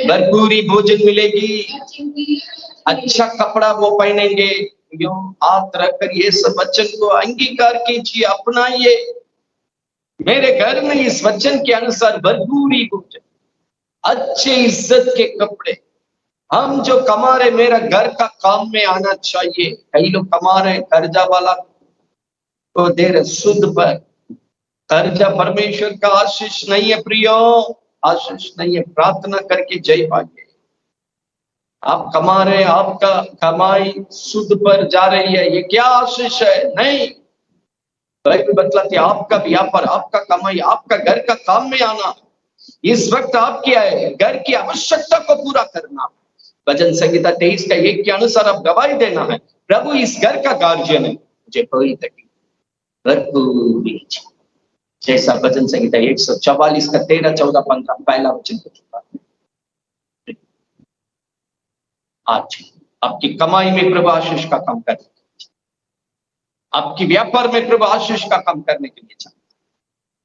A: भरपूरी भोजन मिलेगी, अच्छा कपड़ा वो पहनेंगे। हाथ रखकर ये सब वचन को अंगीकार कीजिए, अपनाइए। मेरे घर में इस वचन के अनुसार भरपूरी भोजन, अच्छे इज्जत के कपड़े, हम जो कमा रहे, मेरा घर का काम में आना चाहिए। कई लोग कमा रहे, कर्जा वाला को दे रहे सुद पर। कर्जा परमेश्वर का आशीष नहीं है प्रियो, आशीष नहीं है। प्रार्थना करके जय पाइए। आप कमा रहे, आपका कमाई सुद पर जा रही है, ये क्या आशीष है? नहीं, बाइबल बतलाती है, आपका व्यापार, आपका कमाई, आपका घर का काम में आना, इस वक्त आपकी है घर की आवश्यकता को पूरा करना। भजन संहिता 23 का 1 के अनुसार आप गवाही देना है, प्रभु इस घर का गार्जियन है, मुझे कोई तकलीफ भरपूरी। जैसा भजन संहिता 144 का 13, 14, 15 पहला वचन हो चुका है। आज आपकी कमाई में प्रभु आशीष का काम करने, आपकी व्यापार में प्रभु आशीष का काम करने के लिए चाहते।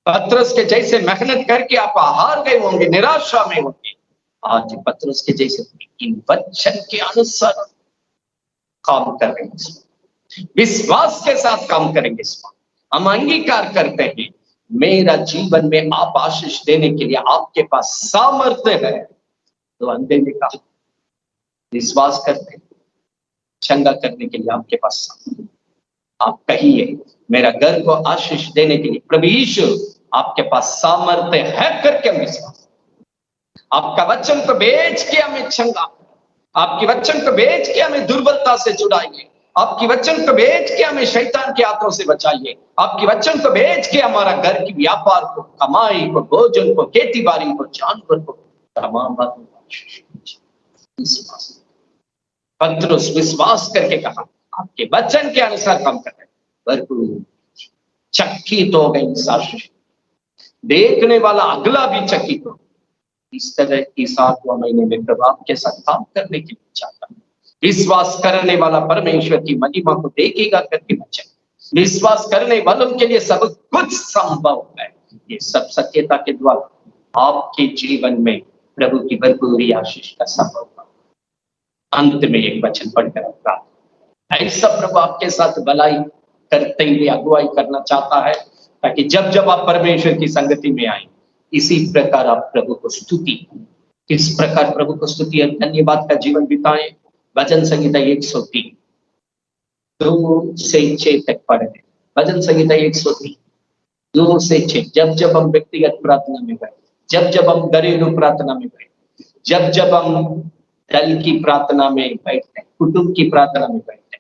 A: पतरस के जैसे मेहनत करके आप हार गए होंगे, निराशा में होंगे, आज पतरस के जैसे इन वचन के अनुसार काम कर रहे हैं, विश्वास के साथ काम करेंगे। हम अंगीकार करते हैं, मेरा जीवन में आप आशीष देने के लिए आपके पास सामर्थ्य है। तो अंधे ने कहा, विश्वास करते हैं, चंगा करने के लिए आपके पास सामर्थ्य। आप कहिए, मेरा घर को आशीष देने के लिए प्रभु यीशु आपके पास सामर्थ्य है करके हम विश्वास। आपका वचन को बेच के हमें चंगा, आपकी वचन को बेच के हमें दुर्बलता से छुड़ाइए, आपकी वचन को बेच के हमें शैतान के हाथों से बचाइए, आपकी वचन को बेच के हमारा घर की व्यापार को, कमाई को, भोजन को, खेती बाड़ी को, जानवर को, तमाम बातों को विश्वास। पत्रुस विश्वास करके कहा, आपके वचन के अनुसार काम कर रहे हैं। भरपूर चकित हो गई आशीष, देखने वाला अगला भी चकित हो। इस तरह की 7वां महीने में प्रभु आपके साथ काम करने के लिए चाहता हूं। विश्वास करने वाला परमेश्वर की महिमा को देखेगा करके बचे। विश्वास करने वालों के लिए सब कुछ संभव है। ये सब सत्यता के द्वारा आपके जीवन में प्रभु की भरपूरी आशीष का संभव हुआ। अंत में एक वचन पढ़कर आपका ऐसा प्रभु आपके साथ भलाई करते हुए अगुवाई करना चाहता है, ताकि जब जब आप परमेश्वर की संगति में आए, इसी प्रकार आप प्रभु को स्तुति, किस प्रकार प्रभु को स्तुति और धन्यवाद का जीवन बिताएं। भजन संहिता 103 2 से 6 तक पढ़े। भजन संहिता 103 2 से 6। जब जब हम व्यक्तिगत प्रार्थना में गए, जब जब हम घरेलू प्रार्थना में गए, जब जब हम दल की प्रार्थना में बैठते, कुटुंब की प्रार्थना में बैठते,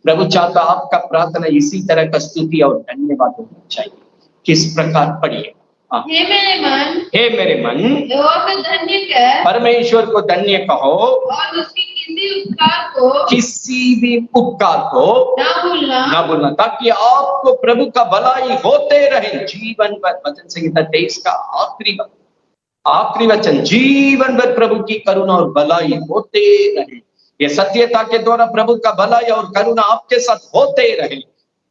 A: प्रभु चाहता आपका प्रार्थना इसी तरह का स्तुति और धन्यवाद होना चाहिए। किस प्रकार पढ़िए।
B: हे मेरे मन,
A: हे मेरे मन,
B: यहोवा को धन्य कह,
A: परमेश्वर को धन्य कहो,
B: और उसके किसी भी उपकार को ना भूलना, ताकि आपको प्रभु का भलाई होते रहे जीवन भर। भजन संहिता 23 का आखिरी वचन, जीवन भर प्रभु की करुणा और भलाई होते रहे। ये सत्यता के द्वारा प्रभु का भलाई और करुणा आपके साथ होते रहे।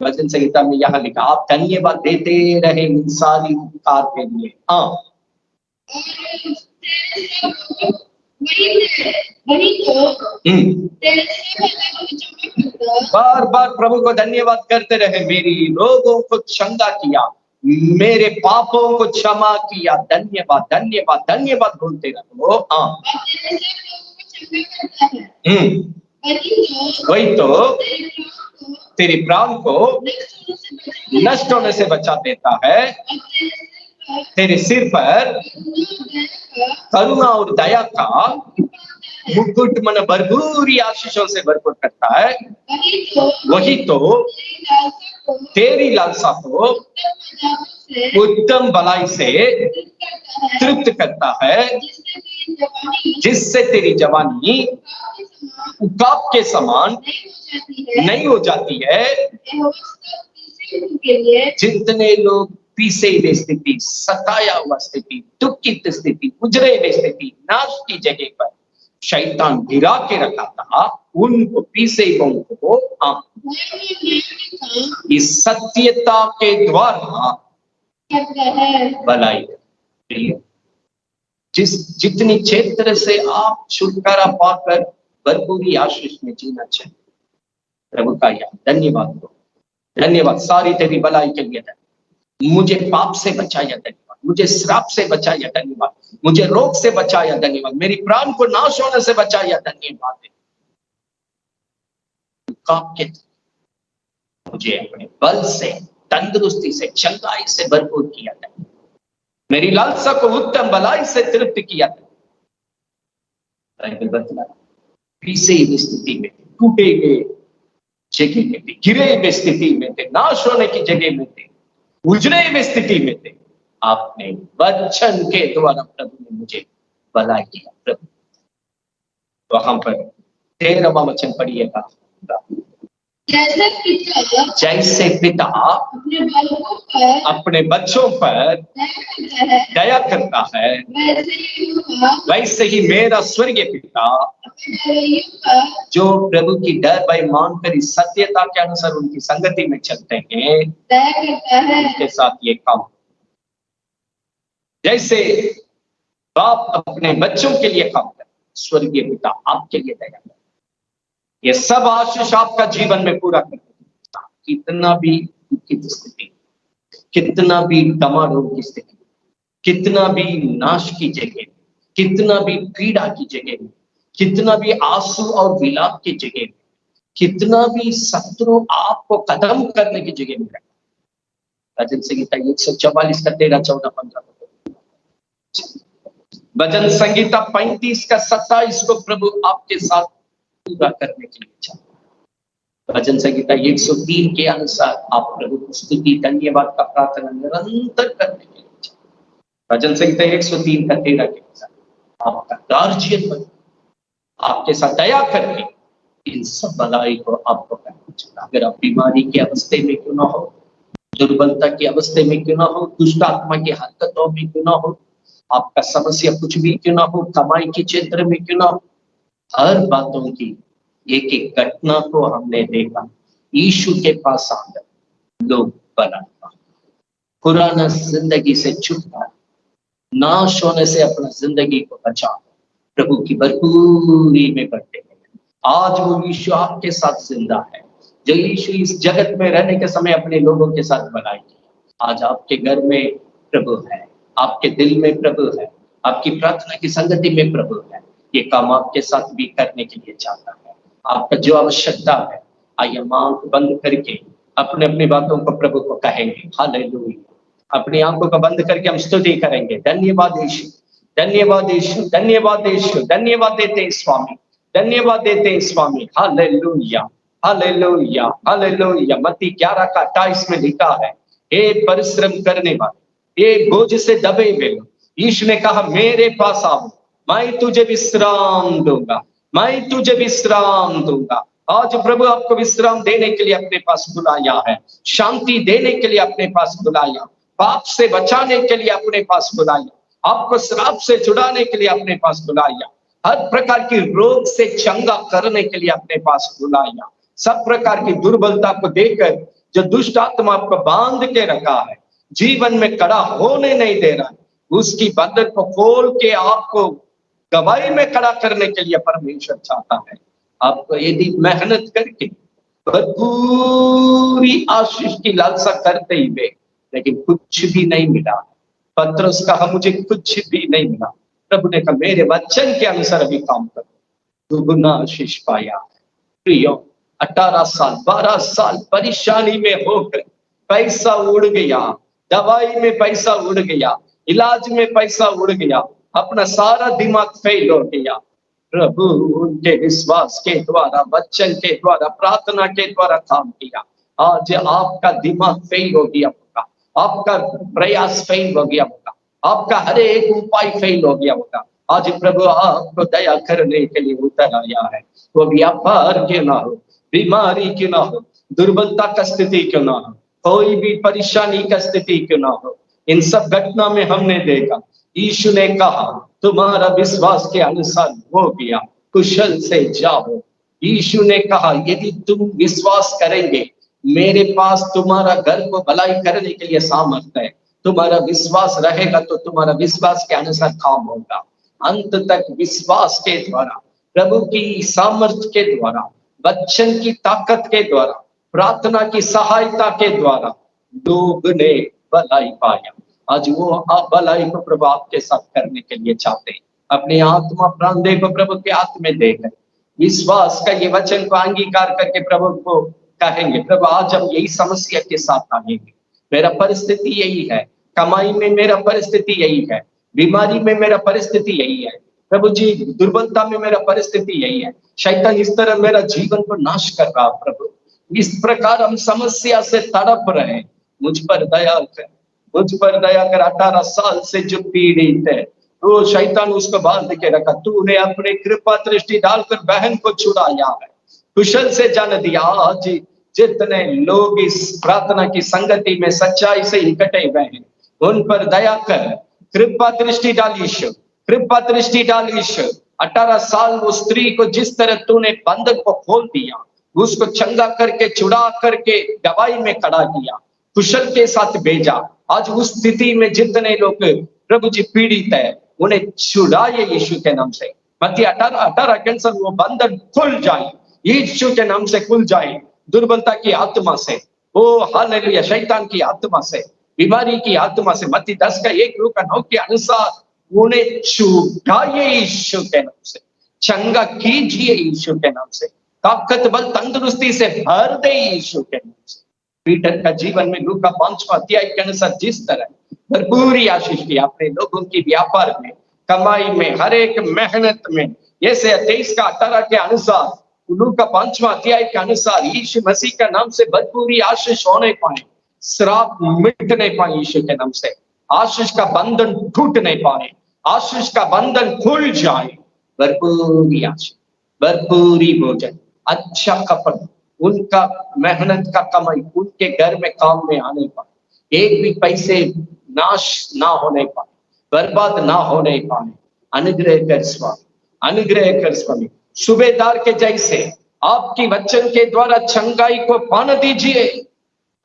B: भजन संहिता में यहाँ लिखा, आप धन्यवाद देते रहे इन सारी उपकार के लिए। बार बार प्रभु को धन्यवाद करते रहे, मेरी रोगों को चंगा किया, मेरे पापों को क्षमा किया। धन्यवाद धन्यवाद धन्यवाद बोलते रहो। वही तो तेरी प्राण को नष्ट होने से बचा देता है, तेरे सिर पर करुणा और दया का मुकुट मन भरपूरी आशीषों से भरपूर करता है। वही तो तेरी लालसा को उत्तम भलाई से तृप्त करता है, जिससे तेरी जवानी उकाब के समान नहीं हो जाती है। जितने लोग पीसे हुए स्थिति, सताया हुआ स्थिति, दुखित स्थिति, उजरे हुए स्थिति, नाश की जगह पर शैतान गिरा के रखा था, उनको पीसे हुओं को इस सत्यता के द्वारा भलाई। जितनी क्षेत्र से आप छुटकारा पाकर भरपूरी आशीष में जीना चाहिए, प्रभु का यह धन्यवाद दो। धन्यवाद सारी तेरी भलाई के लिए। मुझे पाप से बचाया धन्यवाद, मुझे श्राप से बचाया धन्यवाद, मुझे रोग से बचाया धन्यवाद, मेरी प्राण को नाश होने से बचाया धन्यवाद। मुझे अपने बल से, तंदुरुस्ती से, चंगाई से भरपूर किया था, मेरी लालसा को उत्तम भलाई से तृप्त किया था। पीसे हुई स्थिति में, टूटे हुए जगह में थे, गिरे हुए स्थिति में थे, नाश होने की जगह में थे, उजड़े हुए स्थिति में थे, आपने वचन के द्वारा प्रभु ने मुझे भला किया। प्रभु वहां पर 13वां वचन पढ़िएगा। जैसे पिता अपने बच्चों पर दया करता है, वैसे ही मेरा स्वर्गीय पिता जो प्रभु की डर भय मानकर इस सत्यता के अनुसार उनकी संगति में चलते हैं, उनके साथ ये काम। जैसे बाप अपने बच्चों के लिए काम करे, स्वर्गीय पिता आपके लिए दया करे।
A: ये सब आशीष आपका जीवन में पूरा कर देगा। कितना भी दुखित स्थिति, कितना भी डमाडोल की स्थिति, कितना भी नाश की जगह, कितना भी पीड़ा की जगह, कितना भी आंसू और विलाप की जगह, कितना भी शत्रु आपको कदम करने की जगह में रखा। भजन संहिता 144 का 13, 14, 15। भजन संहिता 35 का 27 को प्रभु आपके साथ पूरा करने के लिए चाहता। भजन संहिता 103 के अनुसार आप प्रभु की स्तुति, धन्यवाद का प्रार्थना निरंतर करने के लिए चाहते। भजन संहिता 103 का 13 के अनुसार आपका गार्जियन बन आपके साथ दया करके इन सब भलाई को आपको करना चाहिए। अगर आप बीमारी की अवस्था में क्यों ना हो, दुर्बलता की अवस्था में क्यों ना हो, दुष्ट आत्मा की हरकतों में क्यों ना हो, आपका समस्या कुछ भी क्यों ना हो, कमाई के क्षेत्र में क्यों ना हो, हर बातों की एक एक घटना को हमने देखा। यीशु के पास आकर लोग बना, पुराना जिंदगी से छुटकारा, नाश होने से अपना जिंदगी को बचा प्रभु की भरपूरी में बढ़ते हैं। आज वो यीशु आपके साथ जिंदा है, जो यीशु इस जगत में रहने के समय अपने लोगों के साथ बनाई थी। आज आपके घर में प्रभु है, आपके दिल में प्रभु है, आपकी प्रार्थना की संगति में प्रभु है। ये काम आपके साथ भी करने के लिए चाहता है। आपका जो आवश्यकता है, आइए आंख बंद करके अपने अपनी बातों को प्रभु को कहेंगे। हालेलुया। अपनी आंखों को बंद करके हम स्तुति करेंगे। धन्यवाद यीशु, धन्यवाद यीशु, धन्यवाद यीशु, धन्यवाद देते हैं स्वामी, धन्यवाद देते हैं स्वामी। Hallelujah, hallelujah, hallelujah. मत्ती 11 का 28 में लिखा है, हे परिश्रम करने वाले, ये बोझ से दबे हुए लोग, यीशु ने कहा मेरे पास आओ, मैं तुझे विश्राम दूंगा, मैं तुझे विश्राम दूंगा। आज प्रभु आपको विश्राम देने के लिए अपने पास बुलाया है, शांति देने के लिए अपने पास बुलाया, पाप से बचाने के लिए अपने पास बुलाया, आपको श्राप से छुड़ाने के लिए अपने पास बुलाया, हर प्रकार की रोग से चंगा करने के लिए अपने पास बुलाया। सब प्रकार की दुर्बलता को देखकर जो दुष्ट आत्मा आपको बांध के रखा है, जीवन में खड़ा होने नहीं दे रहा है, उसकी बंधन को खोल के आपको गवाही में खड़ा करने के लिए परमेश्वर चाहता है। आपको यदि मेहनत करके पूरी आशीष की लालसा करते ही वे, लेकिन कुछ भी नहीं मिला, पत्रस कहा मुझे कुछ भी नहीं मिला, प्रभु ने कहा मेरे वचन के अनुसार अभी काम करो, दुगुना आशीष पाया। प्रियो, 18 साल 12 साल परेशानी में होकर पैसा उड़ गया, दवाई में पैसा उड़ गया, इलाज में पैसा उड़ गया, अपना सारा दिमाग फेल हो गया। प्रभु उनके विश्वास के द्वारा, वचन के द्वारा, प्रार्थना के द्वारा काम किया। आज आपका दिमाग फेल हो गया होगा, आपका प्रयास फेल हो गया होगा, आपका हर एक उपाय फेल हो गया होगा। आज प्रभु आपको दया करने के लिए उतर आया है। वो व्यापार क्यों ना हो, बीमारी क्यों ना हो, दुर्बलता का स्थिति क्यों ना हो, कोई भी परेशानी का स्थिति क्यों ना हो, इन सब घटना में हमने देखा यीशु ने कहा तुम्हारा विश्वास के अनुसार हो गया, कुशल से जाओ। यीशु ने कहा यदि तुम विश्वास करेंगे, मेरे पास तुम्हारा घर को भलाई करने के लिए सामर्थ्य है, तुम्हारा विश्वास रहेगा तो तुम्हारा विश्वास के अनुसार काम होगा। अंत तक विश्वास के द्वारा, प्रभु की सामर्थ्य के द्वारा, वचन की ताकत के द्वारा, प्रार्थना की सहायता के द्वारा लोग ने भलाई पाया। आज वो आप भलाई को प्रभु आपके साथ करने के लिए चाहते हैं। अपनी आत्मा प्राण देह को प्रभु के हाथ में देकर विश्वास का ये वचन को अंगीकार करके प्रभु को कहेंगे, प्रभु आज हम यही समस्या के साथ आएंगे, मेरा परिस्थिति यही है, कमाई में मेरा परिस्थिति यही है, बीमारी में मेरा परिस्थिति यही है, प्रभु जी दुर्बलता में मेरा परिस्थिति यही है, शैतान इस तरह मेरा जीवन को नाश कर रहा। प्रभु इस प्रकार हम समस्या से तड़प रहे, मुझ पर दया कर, मुझ पर दया कर। 18 साल से जो पीड़ित है, वो शैतान उसको बांध के रखा, तूने अपने कृपा दृष्टि डालकर बहन को छुड़ाया है, कुशल से जान दिया। आज जितने लोग इस प्रार्थना की संगति में सच्चाई से इकट्ठे हुए हैं, उन पर दया कर, कृपा दृष्टि डाल ईश्वर, कृपा दृष्टि डाल ईश्वर। 18 साल वो स्त्री को जिस तरह तूने बंधन को खोल दिया, उसको चंगा करके छुड़ा करके गवाही में खड़ा किया, कुशल के साथ भेजा। आज उस स्थिति में जितने लोग प्रभु जी पीड़ित है, उन्हें छुड़ाए यीशु के नाम से। मत्ती 18 के अनुसार वो बंधन खुल जाए, यीशु के नाम से खुल जाए, दुर्बलता की आत्मा से, ओ हालेलुया, शैतान की आत्मा से, बीमारी की आत्मा से, मत्ती 10:1-9 के अनुसार उन्हें छुड़ाइए यीशु के नाम से, चंगा कीजिए यीशु के नाम से, ताकत बल तंदुरुस्ती से भर दे यीशु के नाम से। पीटर का जीवन में लूका 5वां अध्याय के अनुसार जिस तरह भरपूरी आशीष दी आपने लोगों की व्यापार में, कमाई में, हर एक मेहनत में, जैसे 23:18 के अनुसार, लूका 5वां अध्याय के अनुसार यीशु मसीह का नाम से भरपूरी आशीष होने पाए, श्राप मिट नहीं पाए यीशु के नाम से, आशीष का बंधन टूट नहीं पाए, आशीष का बंधन खुल जाए, भरपूरी आशीष, भरपूरी भोजन, अच्छा कपड़ा, उनका मेहनत का कमाई उनके घर में काम में आने पाए, एक भी पैसे नाश ना होने पाए, बर्बाद ना होने पाए, अनुग्रह कर स्वामी, अनुग्रह कर स्वामी। सूबेदार के जैसे आपकी वचन के द्वारा चंगाई को पाने दीजिए,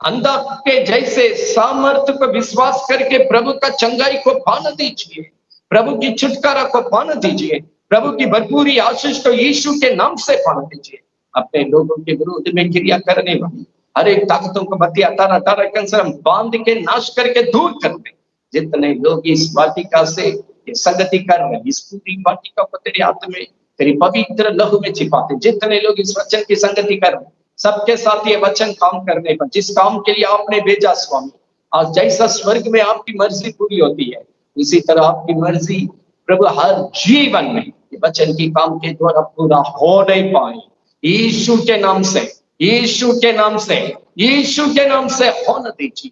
A: अंधा के जैसे सामर्थ्य को विश्वास करके प्रभु का चंगाई को पाने दीजिए, प्रभु की छुटकारा को पाने दीजिए, प्रभु की भरपूरी आशीष को यीशु के नाम से पाने दीजिए। अपने लोगों के विरोध में क्रिया करने वाली हर एक ताकतों को मत्ती 18:18 के अनुसार हम बांध के नाश करके दूर करते। जितने लोग इस वाटिका से संगति कर रहे हैं, इस पूरी वाटिका को तेरे हाथ में, तेरी पवित्र लहू में छिपाते, जितने लोग इस वचन की संगति कर रहे हैं, सबके साथ ये वचन काम करने पर, जिस काम के लिए आपने भेजा स्वामी, आज जैसा स्वर्ग में आपकी मर्जी पूरी होती है, उसी तरह आपकी मर्जी प्रभु हर जीवन में ये वचन की काम के द्वारा पूरा हो नहीं पाए, यीशु के नाम से, यीशु के नाम से, यीशु के नाम से होने दीजिए,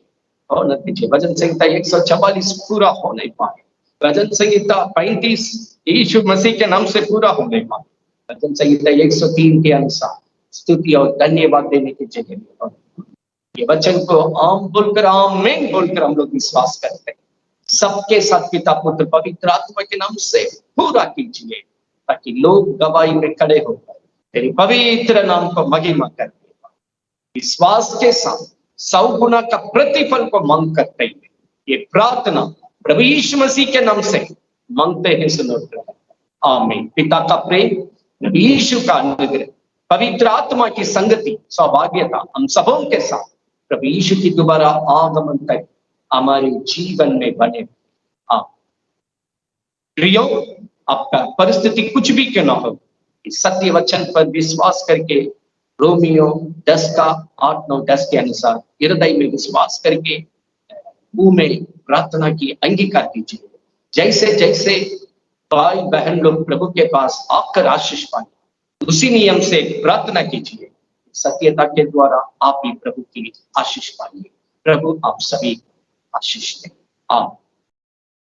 A: होने दीजिए। भजन संहिता 144 पूरा हो नहीं पाए, भजन संहिता 35 यीशु मसीह के नाम से पूरा हो नहीं पाए, भजन संहिता 103 के अनुसार स्तुति और धन्यवाद देने की जगह ये वचन को आम बोलकर, आमीन बोलकर हम लोग विश्वास करते हैं। सबके साथ पिता पुत्र पवित्र आत्मा के नाम से पूरा कीजिए, ताकि लोग गवाही में खड़े होकर तेरी पवित्र नाम को महिमा करते हैं। विश्वास के साथ 100 गुना का प्रतिफल को मांग करते हैं। ये प्रार्थना प्रभु यीशु मसीह के नाम से मांगते हैं, सुनो आमीन। पिता का प्रेम, प्रभु यीशु का अनुग्रह, पवित्र आत्मा की संगति, सौभाग्यता हम सबों के साथ प्रभु यीशु की दोबारा आगमन तक हमारे जीवन में बने। प्रियो, आपका परिस्थिति कुछ भी क्यों ना हो, इस सत्य वचन पर विश्वास करके रोमियो 10:8-9-10 के अनुसार हृदय में विश्वास करके मुंह में प्रार्थना की अंगीकार कीजिए। जैसे जैसे भाई बहन लोग प्रभु के पास आकर आशीष पाए, उसी नियम से प्रार्थना कीजिए। सत्यता के द्वारा आप ही प्रभु की आशीष पाइए। प्रभु आप सभी आशीष दें। आप